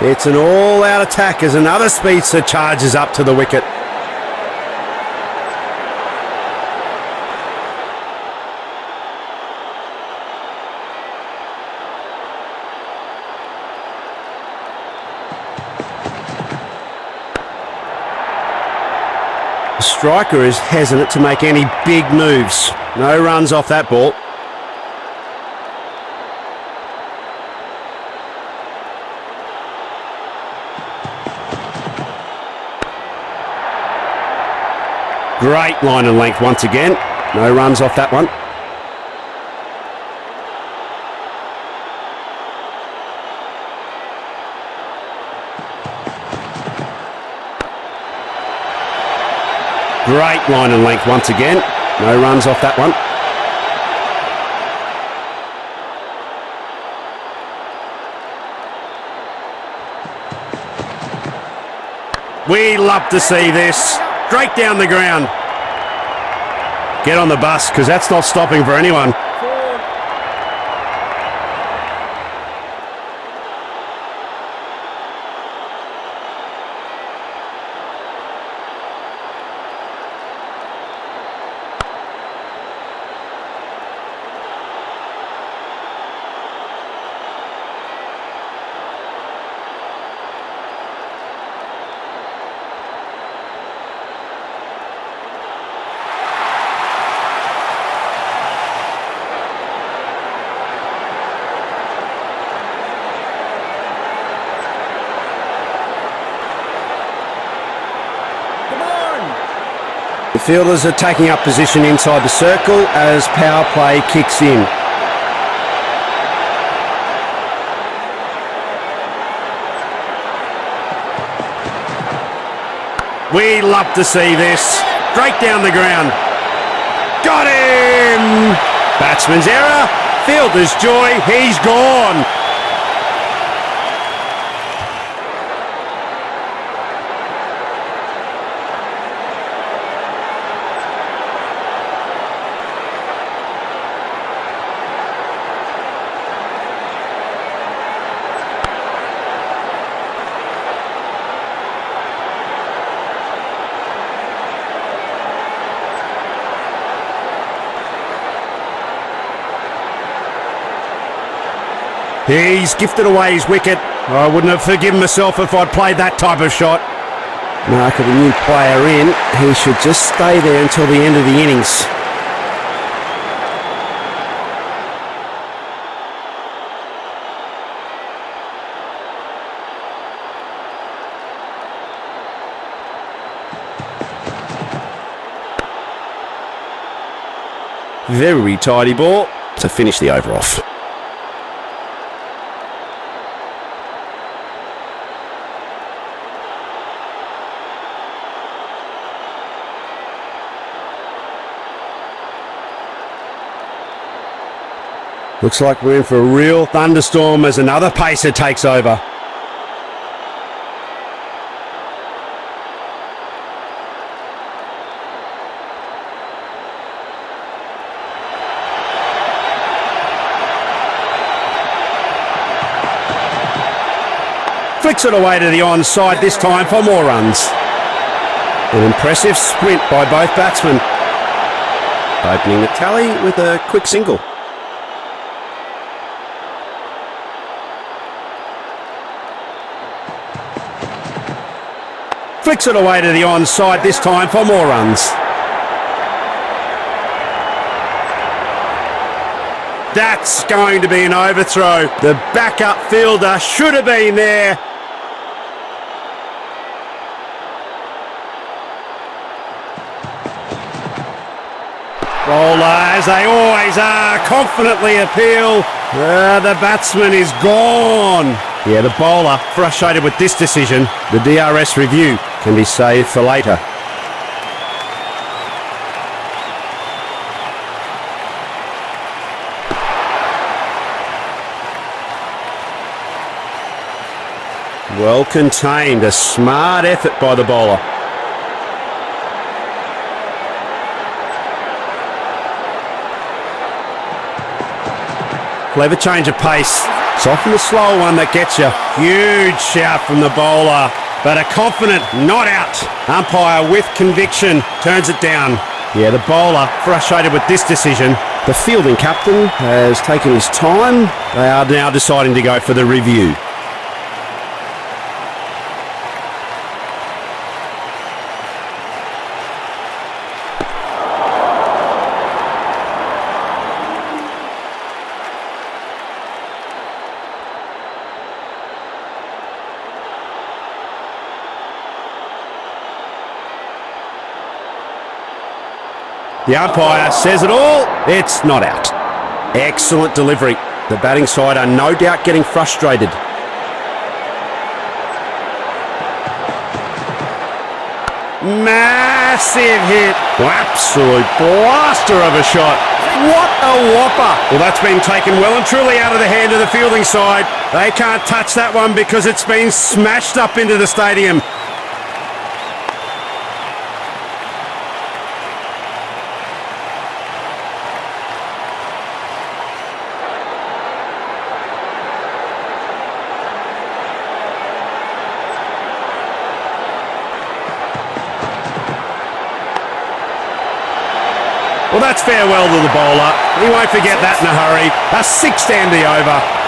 It's an all-out attack as another speedster charges up to the wicket. The striker is hesitant to make any big moves. No runs off that ball. Great line and length once again. No runs off that one. Great line and length once again. No runs off that one. We love to see this. Straight down the ground. Get on the bus, because that's not stopping for anyone.
4.
The fielders are taking up position inside the circle as power play kicks in. We love to see this. Straight down the ground. Got him! Batsman's error. Fielder's joy. He's gone. He's gifted away his wicket. I wouldn't have forgiven myself if I'd played that type of shot. Mark of a new player in. He should just stay there until the end of the innings. Very tidy ball to finish the over off. Looks like we're in for a real thunderstorm as another pacer takes over. Flicks it away to the onside this time for more runs. An impressive sprint by both batsmen. Opening the tally with a quick single. Flicks it away to the onside this time for more runs. That's going to be an overthrow. The backup fielder should have been there. Bowler, as they always are, confidently appeal. The batsman is gone. Yeah, the bowler frustrated with this decision. The DRS review can be saved for later. Well contained, a smart effort by the bowler. Clever change of pace. It's often the slow one that gets you. Huge shout from the bowler, but a confident not out. Umpire with conviction turns it down. Yeah, the bowler frustrated with this decision. The fielding captain has taken his time. They are now deciding to go for the review. The umpire says it all, it's not out. Excellent delivery. The batting side are no doubt getting frustrated. Massive hit. Absolute blaster of a shot. What a whopper. Well, that's been taken well and truly out of the hand of the fielding side. They can't touch that one because it's been smashed up into the stadium. Well, that's farewell to the bowler. He won't forget that in a hurry. A 6-dandy over.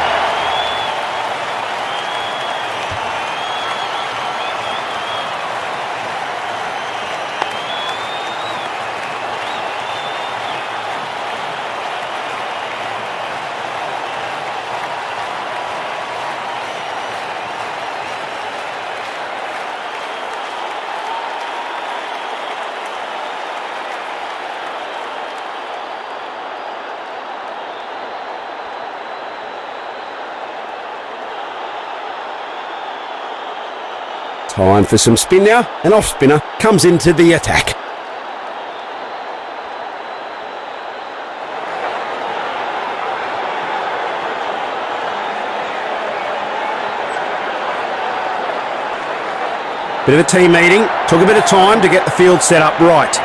Time for some spin now. An off-spinner comes into the attack. Bit of a team meeting. Took a bit of time to get the field set up right.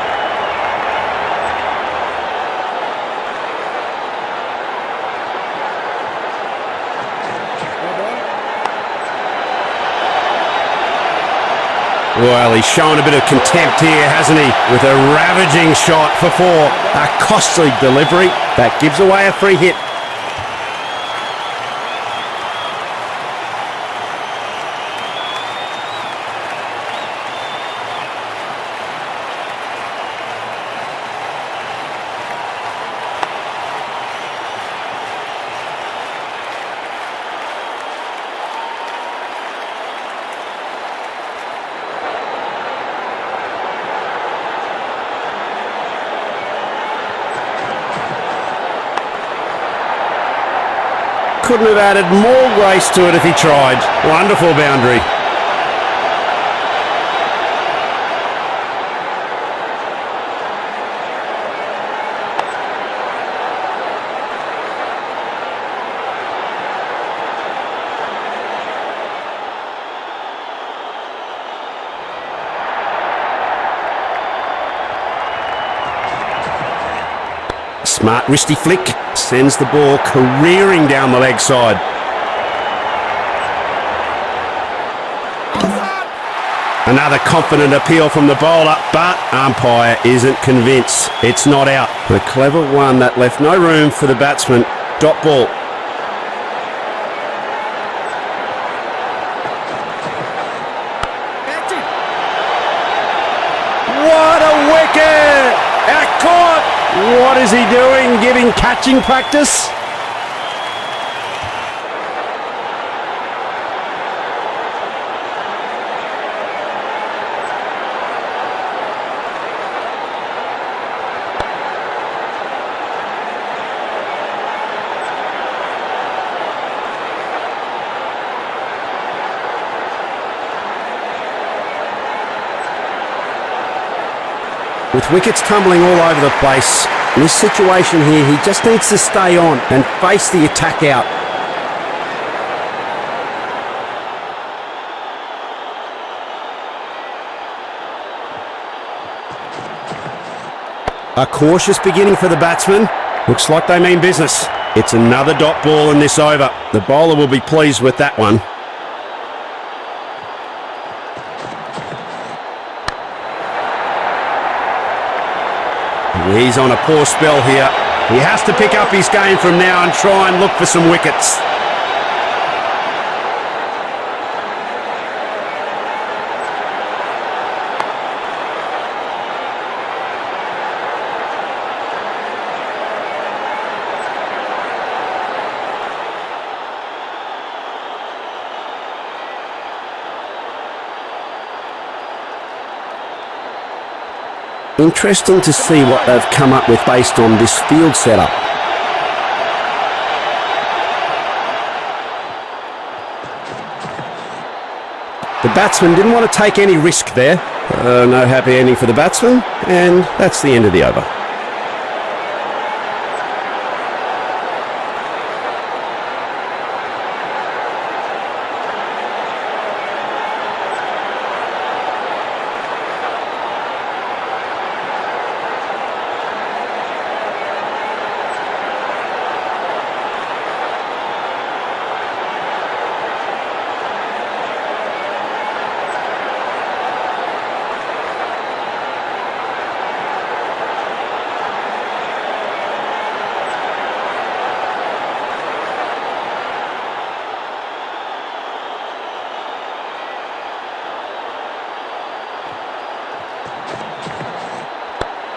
Well, he's shown a bit of contempt here, hasn't he? With a ravaging shot for 4. A costly delivery. That gives away a free hit. Couldn't have added more grace to it if he tried. Wonderful boundary. Smart wristy flick sends the ball careering down the leg side. Another confident appeal from the bowler, but umpire isn't convinced. It's not out. A clever one that left no room for the batsman. Dot ball. What a wicket! Out caught! What is he doing? Giving catching practice? With wickets tumbling all over the place, in this situation here, he just needs to stay on and face the attack out. A cautious beginning for the batsman. Looks like they mean business. It's another dot ball in this over. The bowler will be pleased with that one. He's on a poor spell here. He has to pick up his game from now and try and look for some wickets. Interesting to see what they've come up with based on this field setup. The batsman didn't want to take any risk there. No happy ending for the batsman, and that's the end of the over.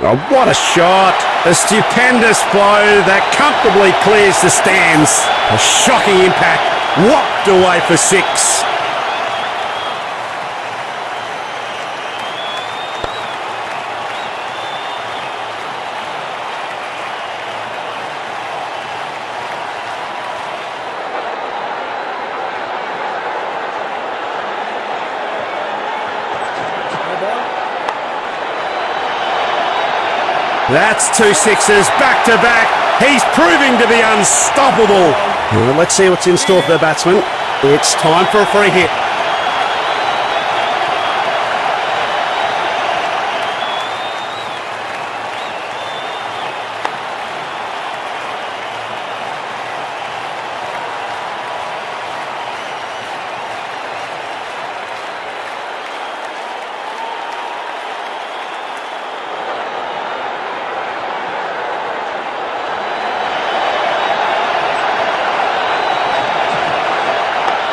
Oh, what a shot! A stupendous blow that comfortably clears the stands. A shocking impact, whopped away for six. That's two sixes back to back. He's proving to be unstoppable. Well, let's see what's in store for the batsman. It's time for a free hit.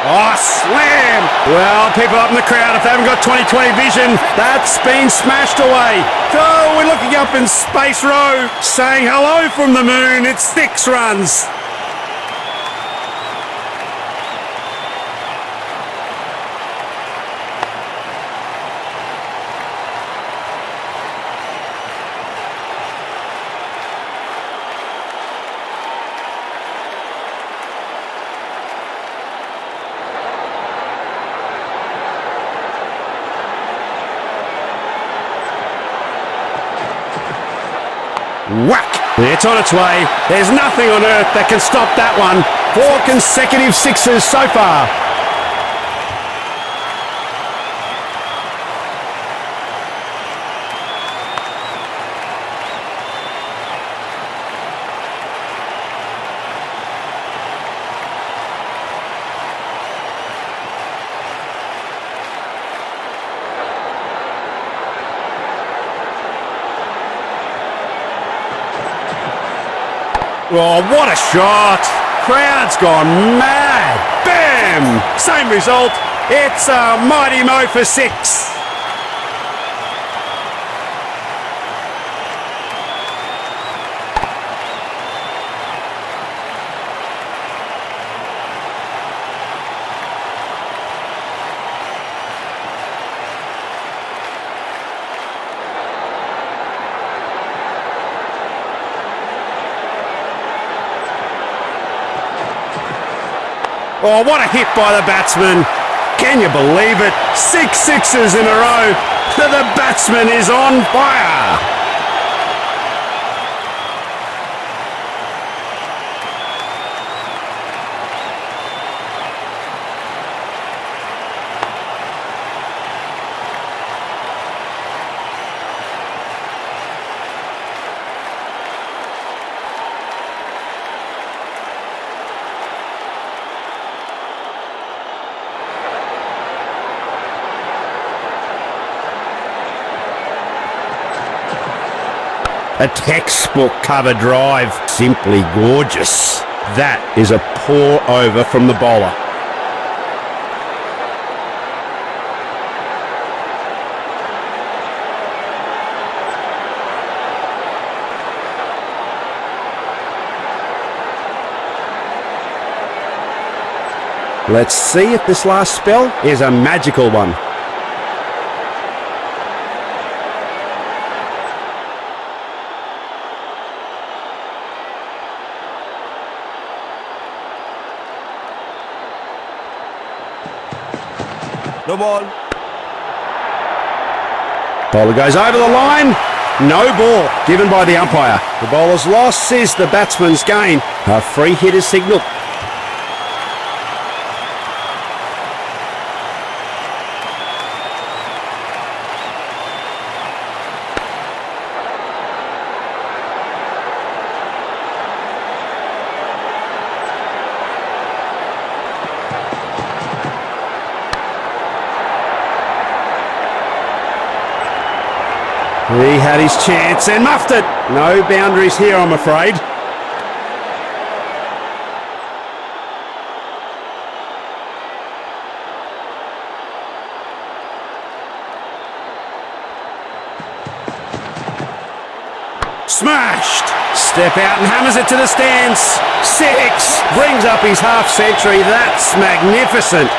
Oh, slam! Well, people up in the crowd, if they haven't got 20/20 vision, that's been smashed away. Oh, we're looking up in Space Row, saying hello from the moon. It's 6 runs. Whack! It's on its way. There's nothing on earth that can stop that one. 4 consecutive sixes so far. Oh, what a shot! Crowd's gone mad. Bam! Same result. It's a mighty mo for 6. Oh, what a hit by the batsman. Can you believe it? 6 sixes in a row. The batsman is on fire. A textbook cover drive. Simply gorgeous. That is a poor over from the bowler. Let's see if this last spell is a magical one.
No ball.
Bowler goes over the line. No ball given by the umpire. The bowler's loss is the batsman's gain. A free hit is signalled. He had his chance and muffed it. No boundaries here, I'm afraid. Smashed. Step out and hammers it to the stands. 6. Brings up his half century. That's magnificent.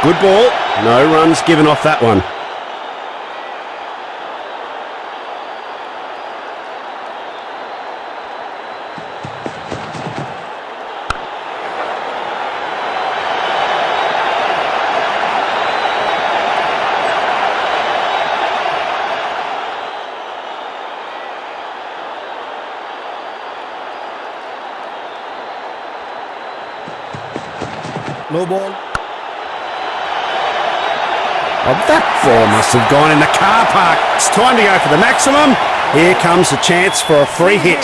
Good ball. No runs given off that one.
No ball.
Oh, that ball must have gone in the car park. It's time to go for the maximum. Here comes a chance for a free hit.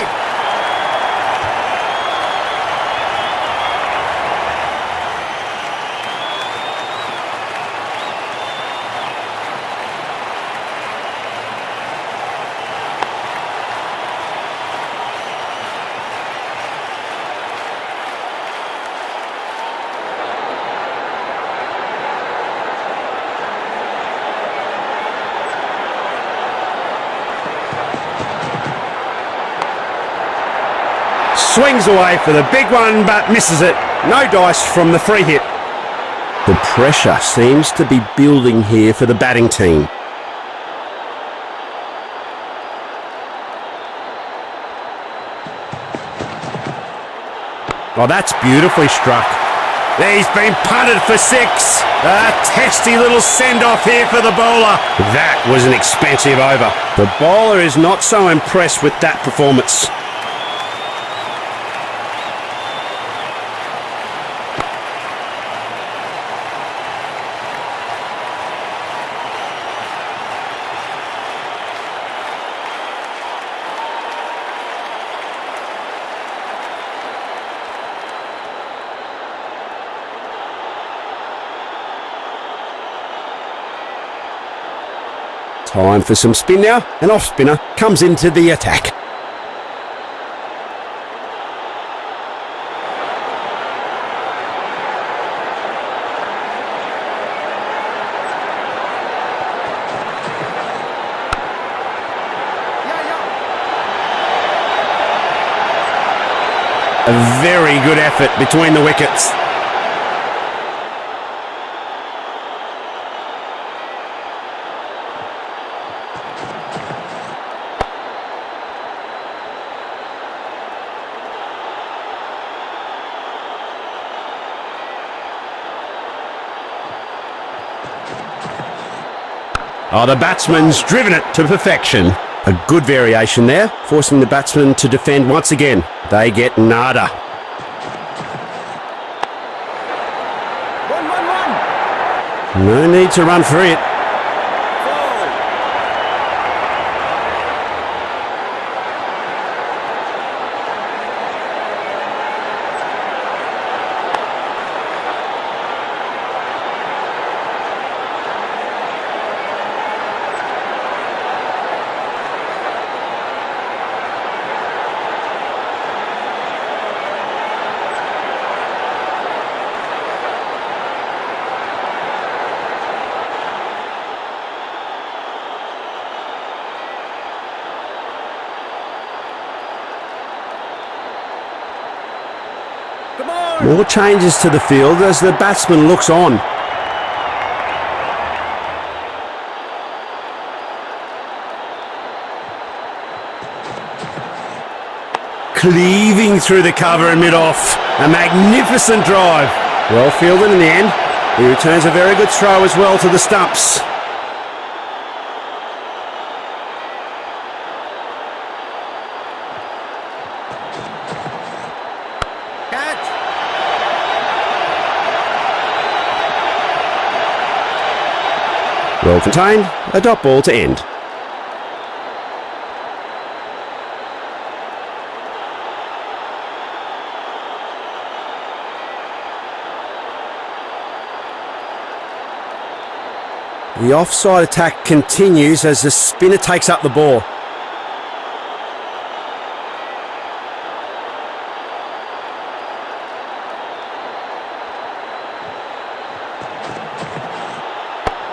Swings away for the big one, but misses it. No dice from the free hit. The pressure seems to be building here for the batting team. Oh, that's beautifully struck. He's been punted for 6. A testy little send-off here for the bowler. That was an expensive over. The bowler is not so impressed with that performance. Time for some spin now. An off-spinner comes into the attack. A very good effort between the wickets. Oh, the batsman's driven it to perfection. A good variation there, forcing the batsman to defend once again. They get nada.
1-1-1.
No need to run for it.
Come on.
More changes to the field as the batsman looks on. Cleaving through the cover and mid-off. A magnificent drive. Well fielded in the end. He returns a very good throw as well to the stumps.
Catch.
Well contained. A dot ball to end. The offside attack continues as the spinner takes up the ball.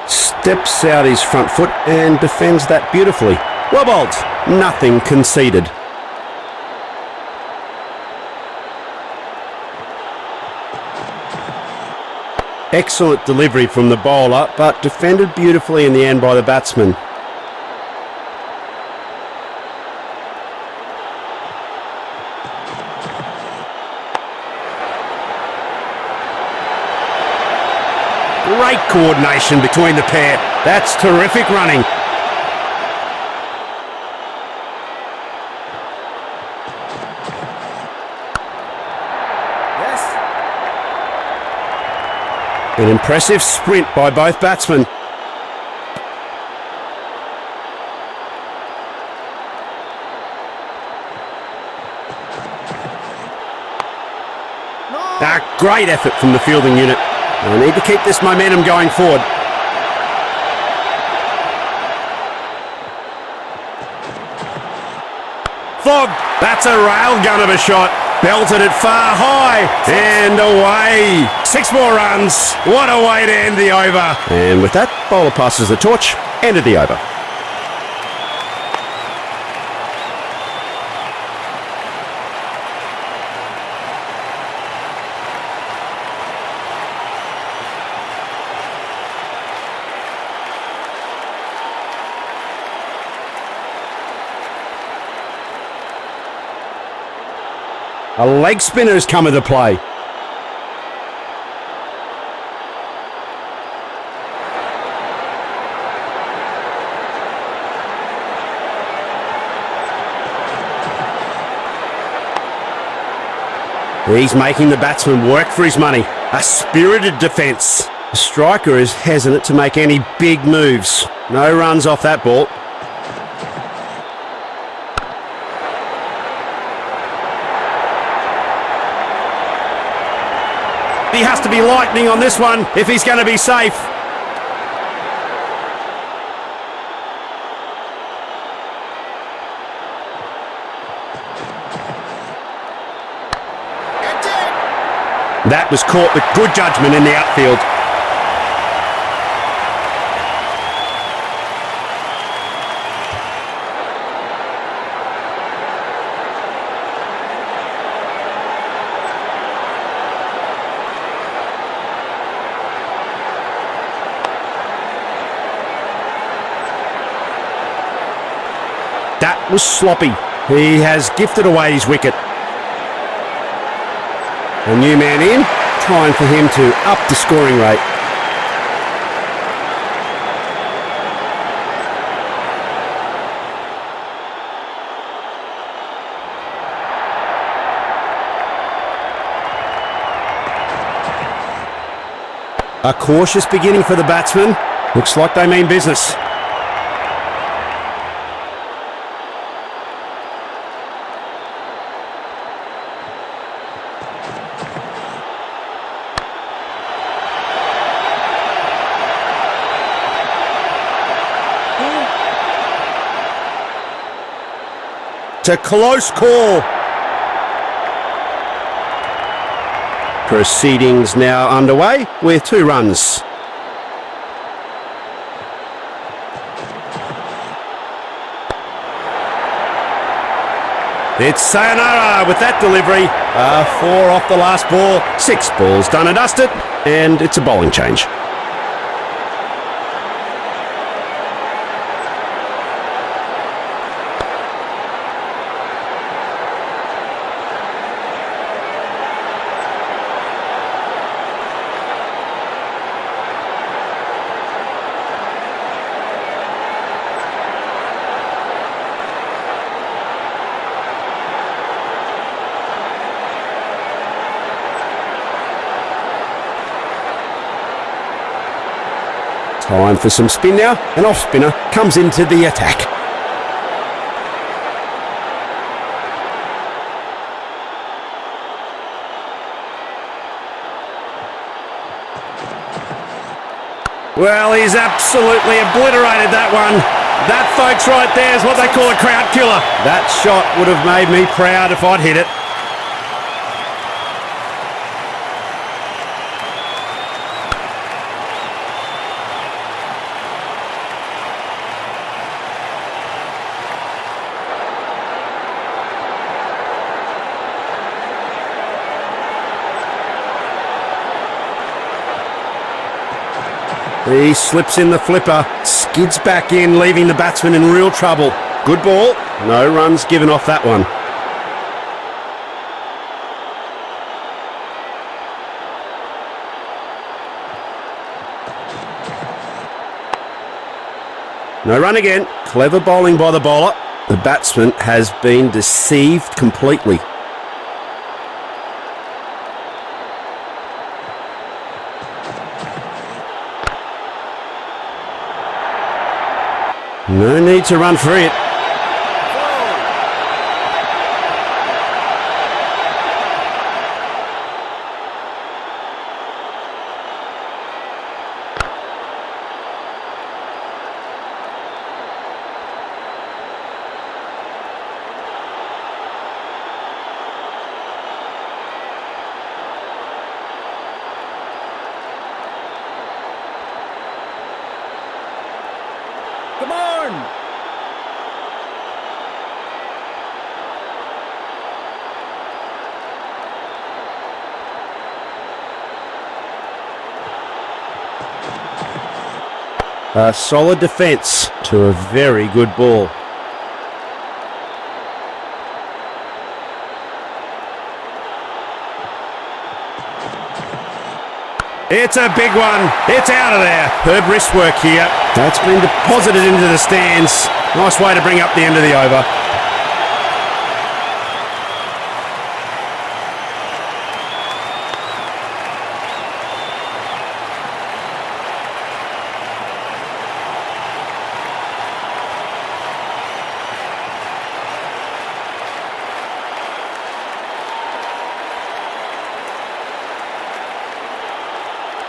Steps out his front foot and defends that beautifully. Well bowled, nothing conceded. Excellent delivery from the bowler, but defended beautifully in the end by the batsman. Great coordination between the pair. That's terrific running.
Yes.
An impressive sprint by both batsmen. A great effort from the fielding unit. They need to keep this momentum going forward. Fob, that's a railgun of a shot. Belted it far high and away. 6 more runs. What a way to end the over. And with that, bowler passes the torch. End of the over. A leg spinner has come into play. He's making the batsman work for his money. A spirited defence. The striker is hesitant to make any big moves. No runs off that ball. He has to be lightning on this one if he's going to be safe. That was caught with good judgment in the outfield. That was sloppy. He has gifted away his wicket. A new man in, time for him to up the scoring rate. A cautious beginning for the batsman. Looks like they mean business. It's a close call. Proceedings now underway with 2 runs. It's sayonara with that delivery. 4 off the last ball. 6 balls done and dusted, and it's a bowling change. Time for some spin now. An off spinner comes into the attack. Well, he's absolutely obliterated that one. That, folks, right there is what they call a crowd killer. That shot would have made me proud if I'd hit it. He slips in the flipper, skids back in, leaving the batsman in real trouble. Good ball, no runs given off that one. No run again, clever bowling by the bowler. The batsman has been deceived completely. No need to run for it.
Come on!
A solid defence to a very good ball. It's a big one. It's out of there. Herb wrist work here. That's been deposited into the stands. Nice way to bring up the end of the over.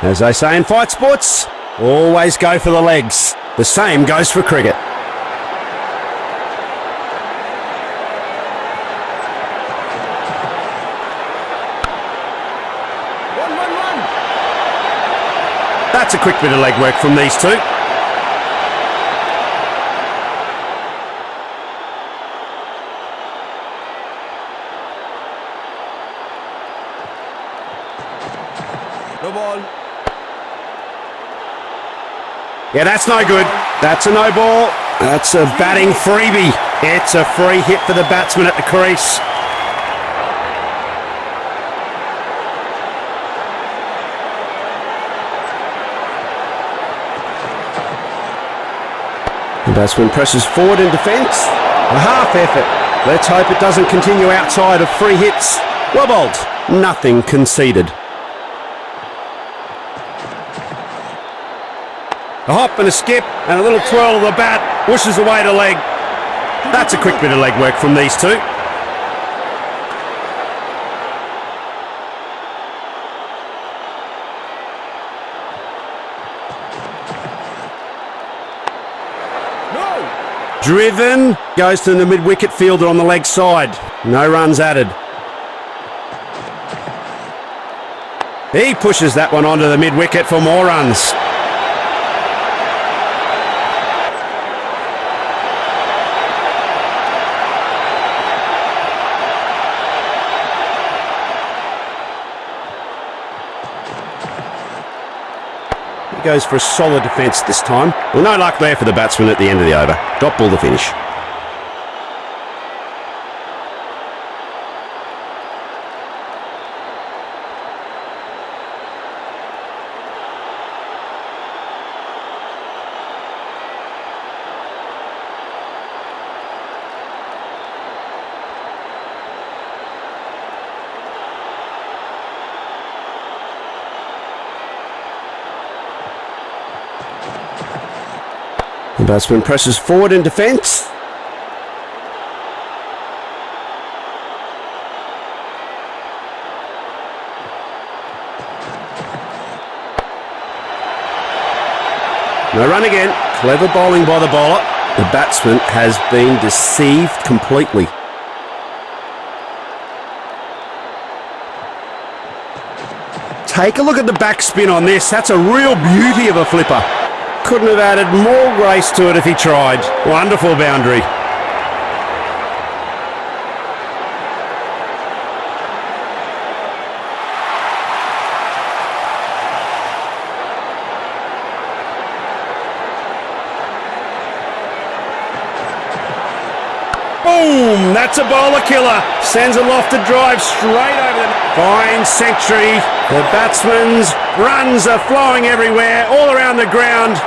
As they say in fight sports, always go for the legs. The same goes for cricket.
One.
That's a quick bit of leg work from these two.
No ball.
Yeah, that's no good. That's a no ball. That's a batting freebie. It's a free hit for the batsman at the crease. The batsman presses forward in defence. A half effort. Let's hope it doesn't continue outside of free hits. Well bowled. Nothing conceded. A hop and a skip and a little twirl of the bat, whooshes away to leg. That's a quick bit of leg work from these two.
No.
Driven, goes to the mid-wicket fielder on the leg side. No runs added. He pushes that one onto the mid-wicket for more runs. Goes for a solid defence this time. Well, no luck there for the batsman at the end of the over. Dot ball to finish. The batsman presses forward in defence. No run again. Clever bowling by the bowler. The batsman has been deceived completely. Take a look at the backspin on this. That's a real beauty of a flipper. Couldn't have added more grace to it if he tried. Wonderful boundary. Boom! That's a bowler killer. Sends a lofted drive straight over the... Fine century. The batsman's runs are flowing everywhere, all around the ground.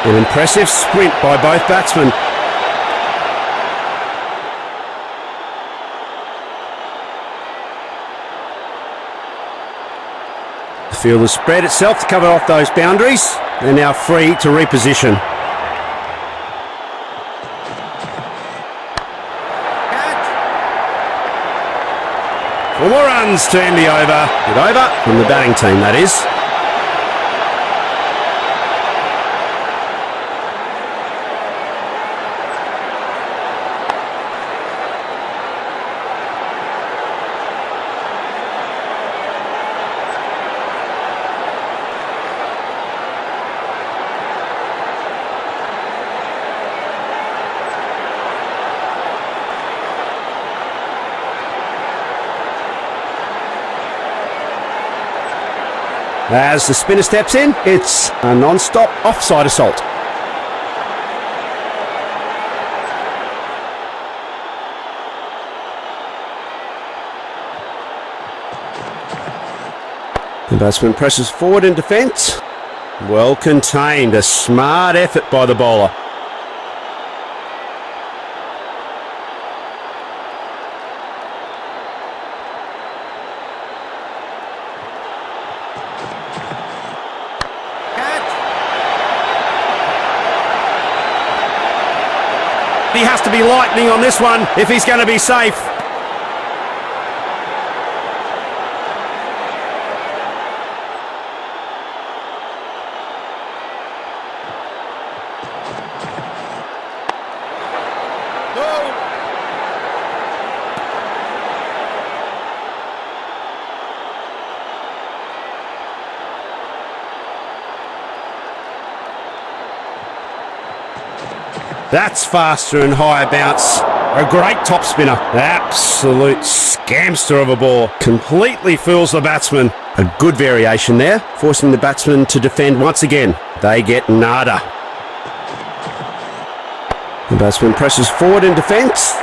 An impressive sprint by both batsmen. The field has spread itself to cover off those boundaries. They're now free to reposition.
Catch.
4 more runs to end the over. Good over from the batting team, that is. As the spinner steps in, it's a non-stop offside assault. The batsman presses forward in defence. Well contained, a smart effort by the bowler. He has to be lightning on this one if he's going to be safe. That's faster and higher bounce. A great top spinner. Absolute scamster of a ball. Completely fools the batsman. A good variation there, forcing the batsman to defend once again. They get nada. The batsman presses forward in defence.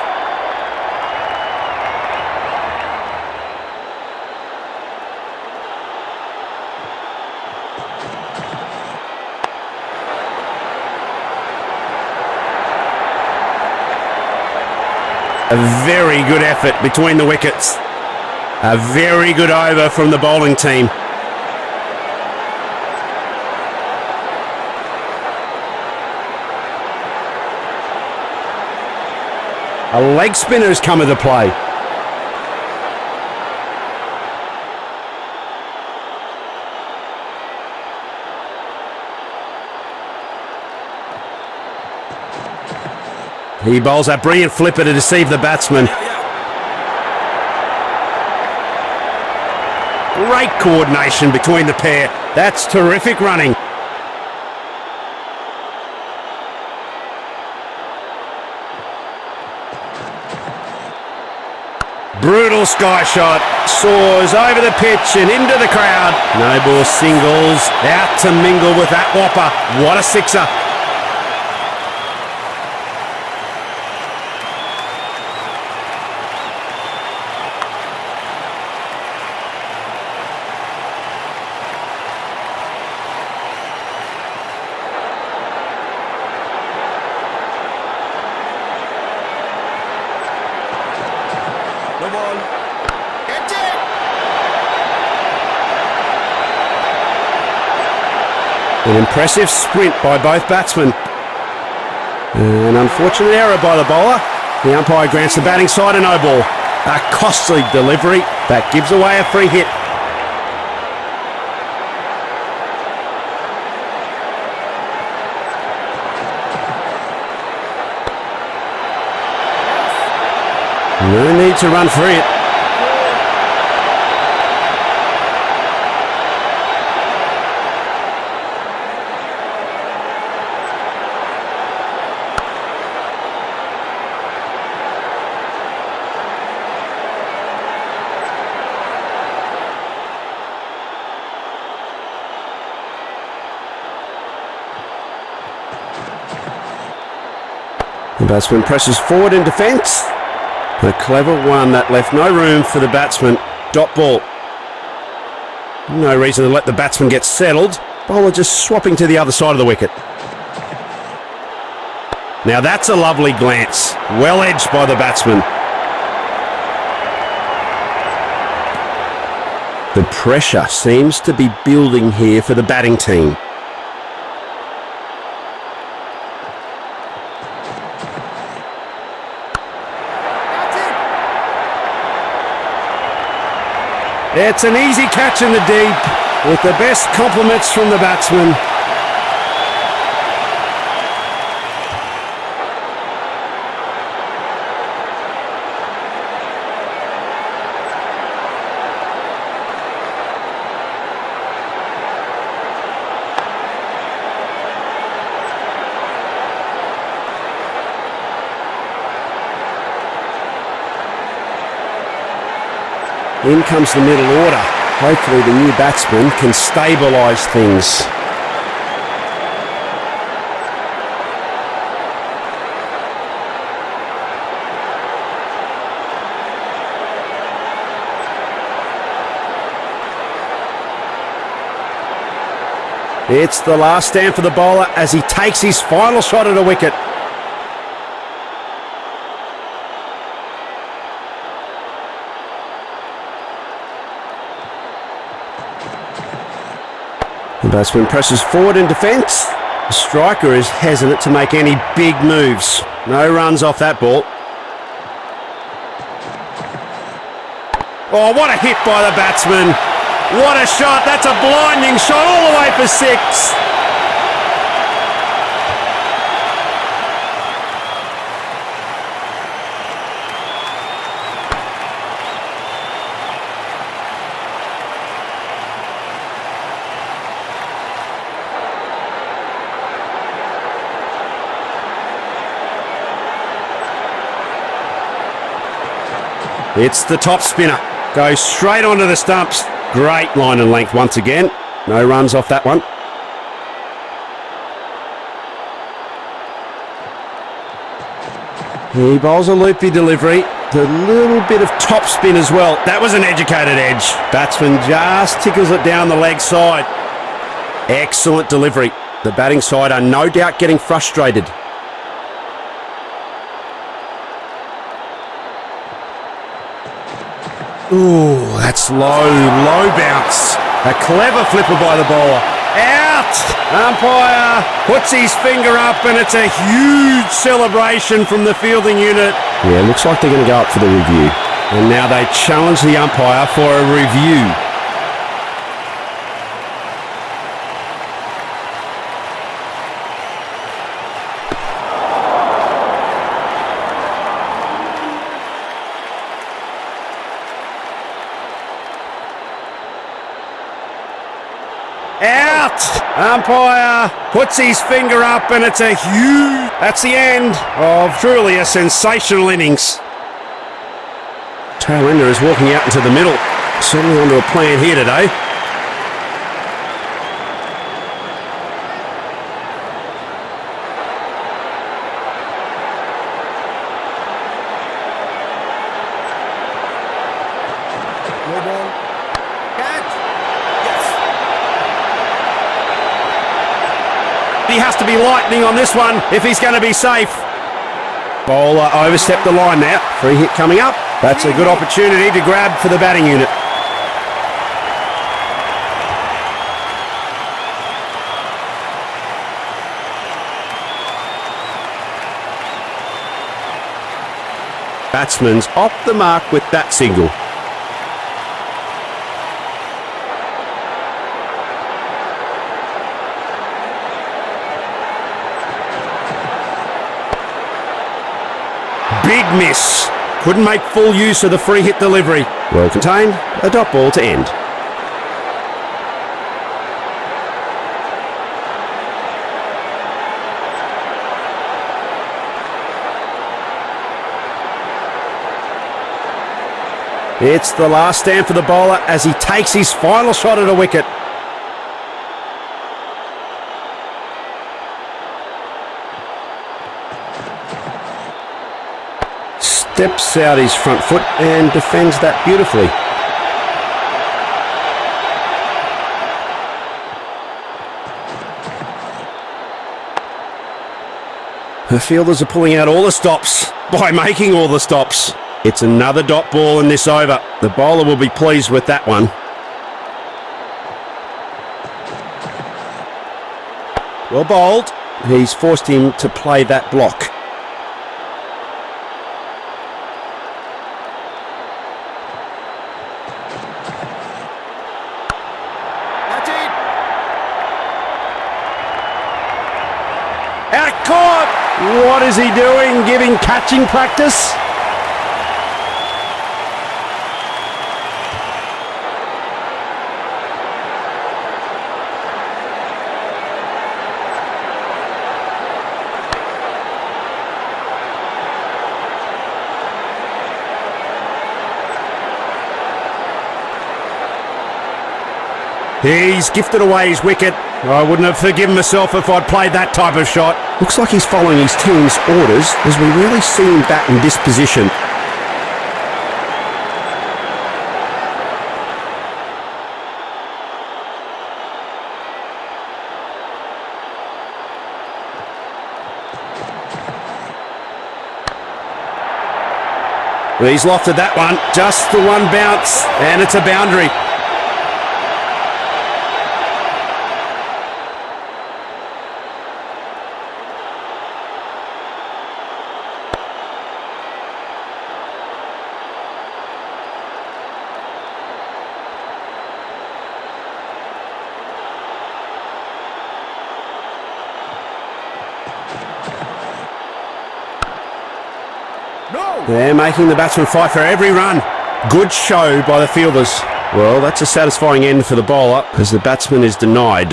A very good effort between the wickets. A very good over from the bowling team. A leg spinner has come into play. He bowls a brilliant flipper to deceive the batsman. Great coordination between the pair. That's terrific running. Brutal sky shot. Soars over the pitch and into the crowd. No ball singles. Out to mingle with that whopper. What a sixer.
No ball. Catch it!
An impressive sprint by both batsmen. An unfortunate error by the bowler. The umpire grants the batting side a no ball. A costly delivery that gives away a free hit. No need to run free it. The batsman presses forward in defence. A clever one that left no room for the batsman. Dot ball. No reason to let the batsman get settled. Bowler just swapping to the other side of the wicket. Now that's a lovely glance. Well edged by the batsman. The pressure seems to be building here for the batting team. It's an easy catch in the deep, with the best compliments from the batsman. In comes the middle order. Hopefully the new batsman can stabilise things. It's the last stand for the bowler as he takes his final shot at a wicket. The batsman presses forward in defence. The striker is hesitant to make any big moves. No runs off that ball. Oh, what a hit by the batsman. What a shot. That's a blinding shot all the way for 6. It's the top spinner. Goes straight onto the stumps. Great line and length once again. No runs off that one. He bowls a loopy delivery. A little bit of top spin as well. That was an educated edge. Batsman just tickles it down the leg side. Excellent delivery. The batting side are no doubt getting frustrated. Ooh, that's low bounce. A clever flipper by the bowler. Out! Umpire puts his finger up and it's a huge celebration from the fielding unit. Yeah, looks like they're going to go up for the review. And now they challenge the umpire for a review. Out! Umpire puts his finger up and it's a huge... That's the end of truly a sensational innings. Tail ender is walking out into the middle. Certainly onto a plan here today.
No ball. Catch. Yes.
He has to be lightning on this one if he's going to be safe. Bowler overstepped the line now. Free hit coming up. That's a good opportunity to grab for the batting unit. Batsman's off the mark with that single. Big miss. Couldn't make full use of the free hit delivery. Well contained, a dot ball to end. It's the last stand for the bowler as he takes his final shot at a wicket. Steps out his front foot and defends that beautifully. The fielders are pulling out all the stops by making all the stops. It's another dot ball in this over. The bowler will be pleased with that one. Well bowled. He's forced him to play that block. Out caught! What is he doing? Giving catching practice? He's gifted away his wicket. I wouldn't have forgiven myself if I'd played that type of shot. Looks like he's following his team's orders as we really see him bat in this position. He's lofted that one, just the one bounce, and it's a boundary.
No!
They're making the batsman fight for every run. Good show by the fielders. Well, that's a satisfying end for the bowler as the batsman is denied.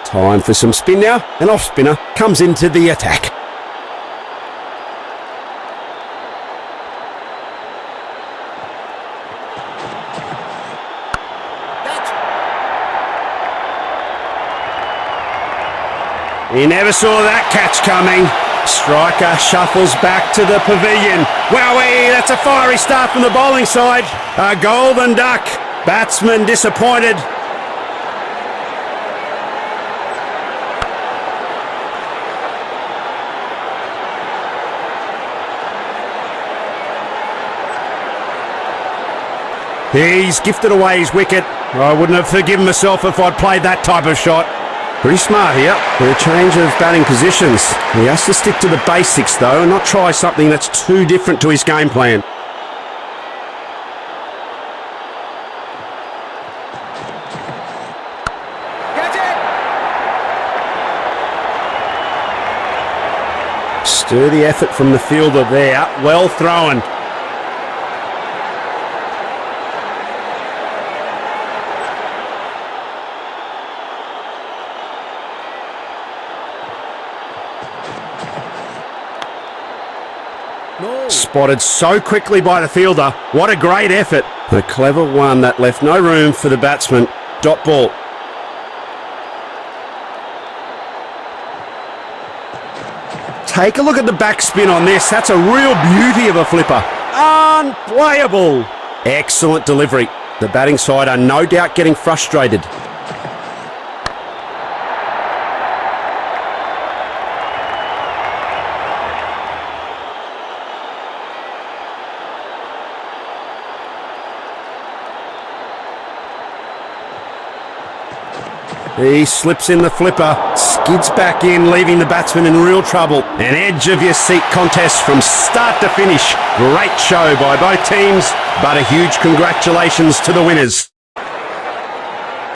Time for some spin now. An off spinner comes into the attack. He never saw that catch coming. Striker shuffles back to the pavilion. Wowee, that's a fiery start from the bowling side. A golden duck. Batsman disappointed. He's gifted away his wicket. I wouldn't have forgiven myself if I'd played that type of shot. Pretty smart here with a change of batting positions. He has to stick to the basics though and not try something that's too different to his game plan.
Catch it!
Sturdy effort from the fielder there. Well thrown.
No!
Spotted so quickly by the fielder. What a great effort. A clever one that left no room for the batsman. Dot ball. Take a look at the backspin on this. That's a real beauty of a flipper. Unplayable. Excellent delivery. The batting side are no doubt getting frustrated. He slips in the flipper, skids back in, leaving the batsman in real trouble. An edge-of-your-seat contest from start to finish. Great show by both teams, but a huge congratulations to the winners.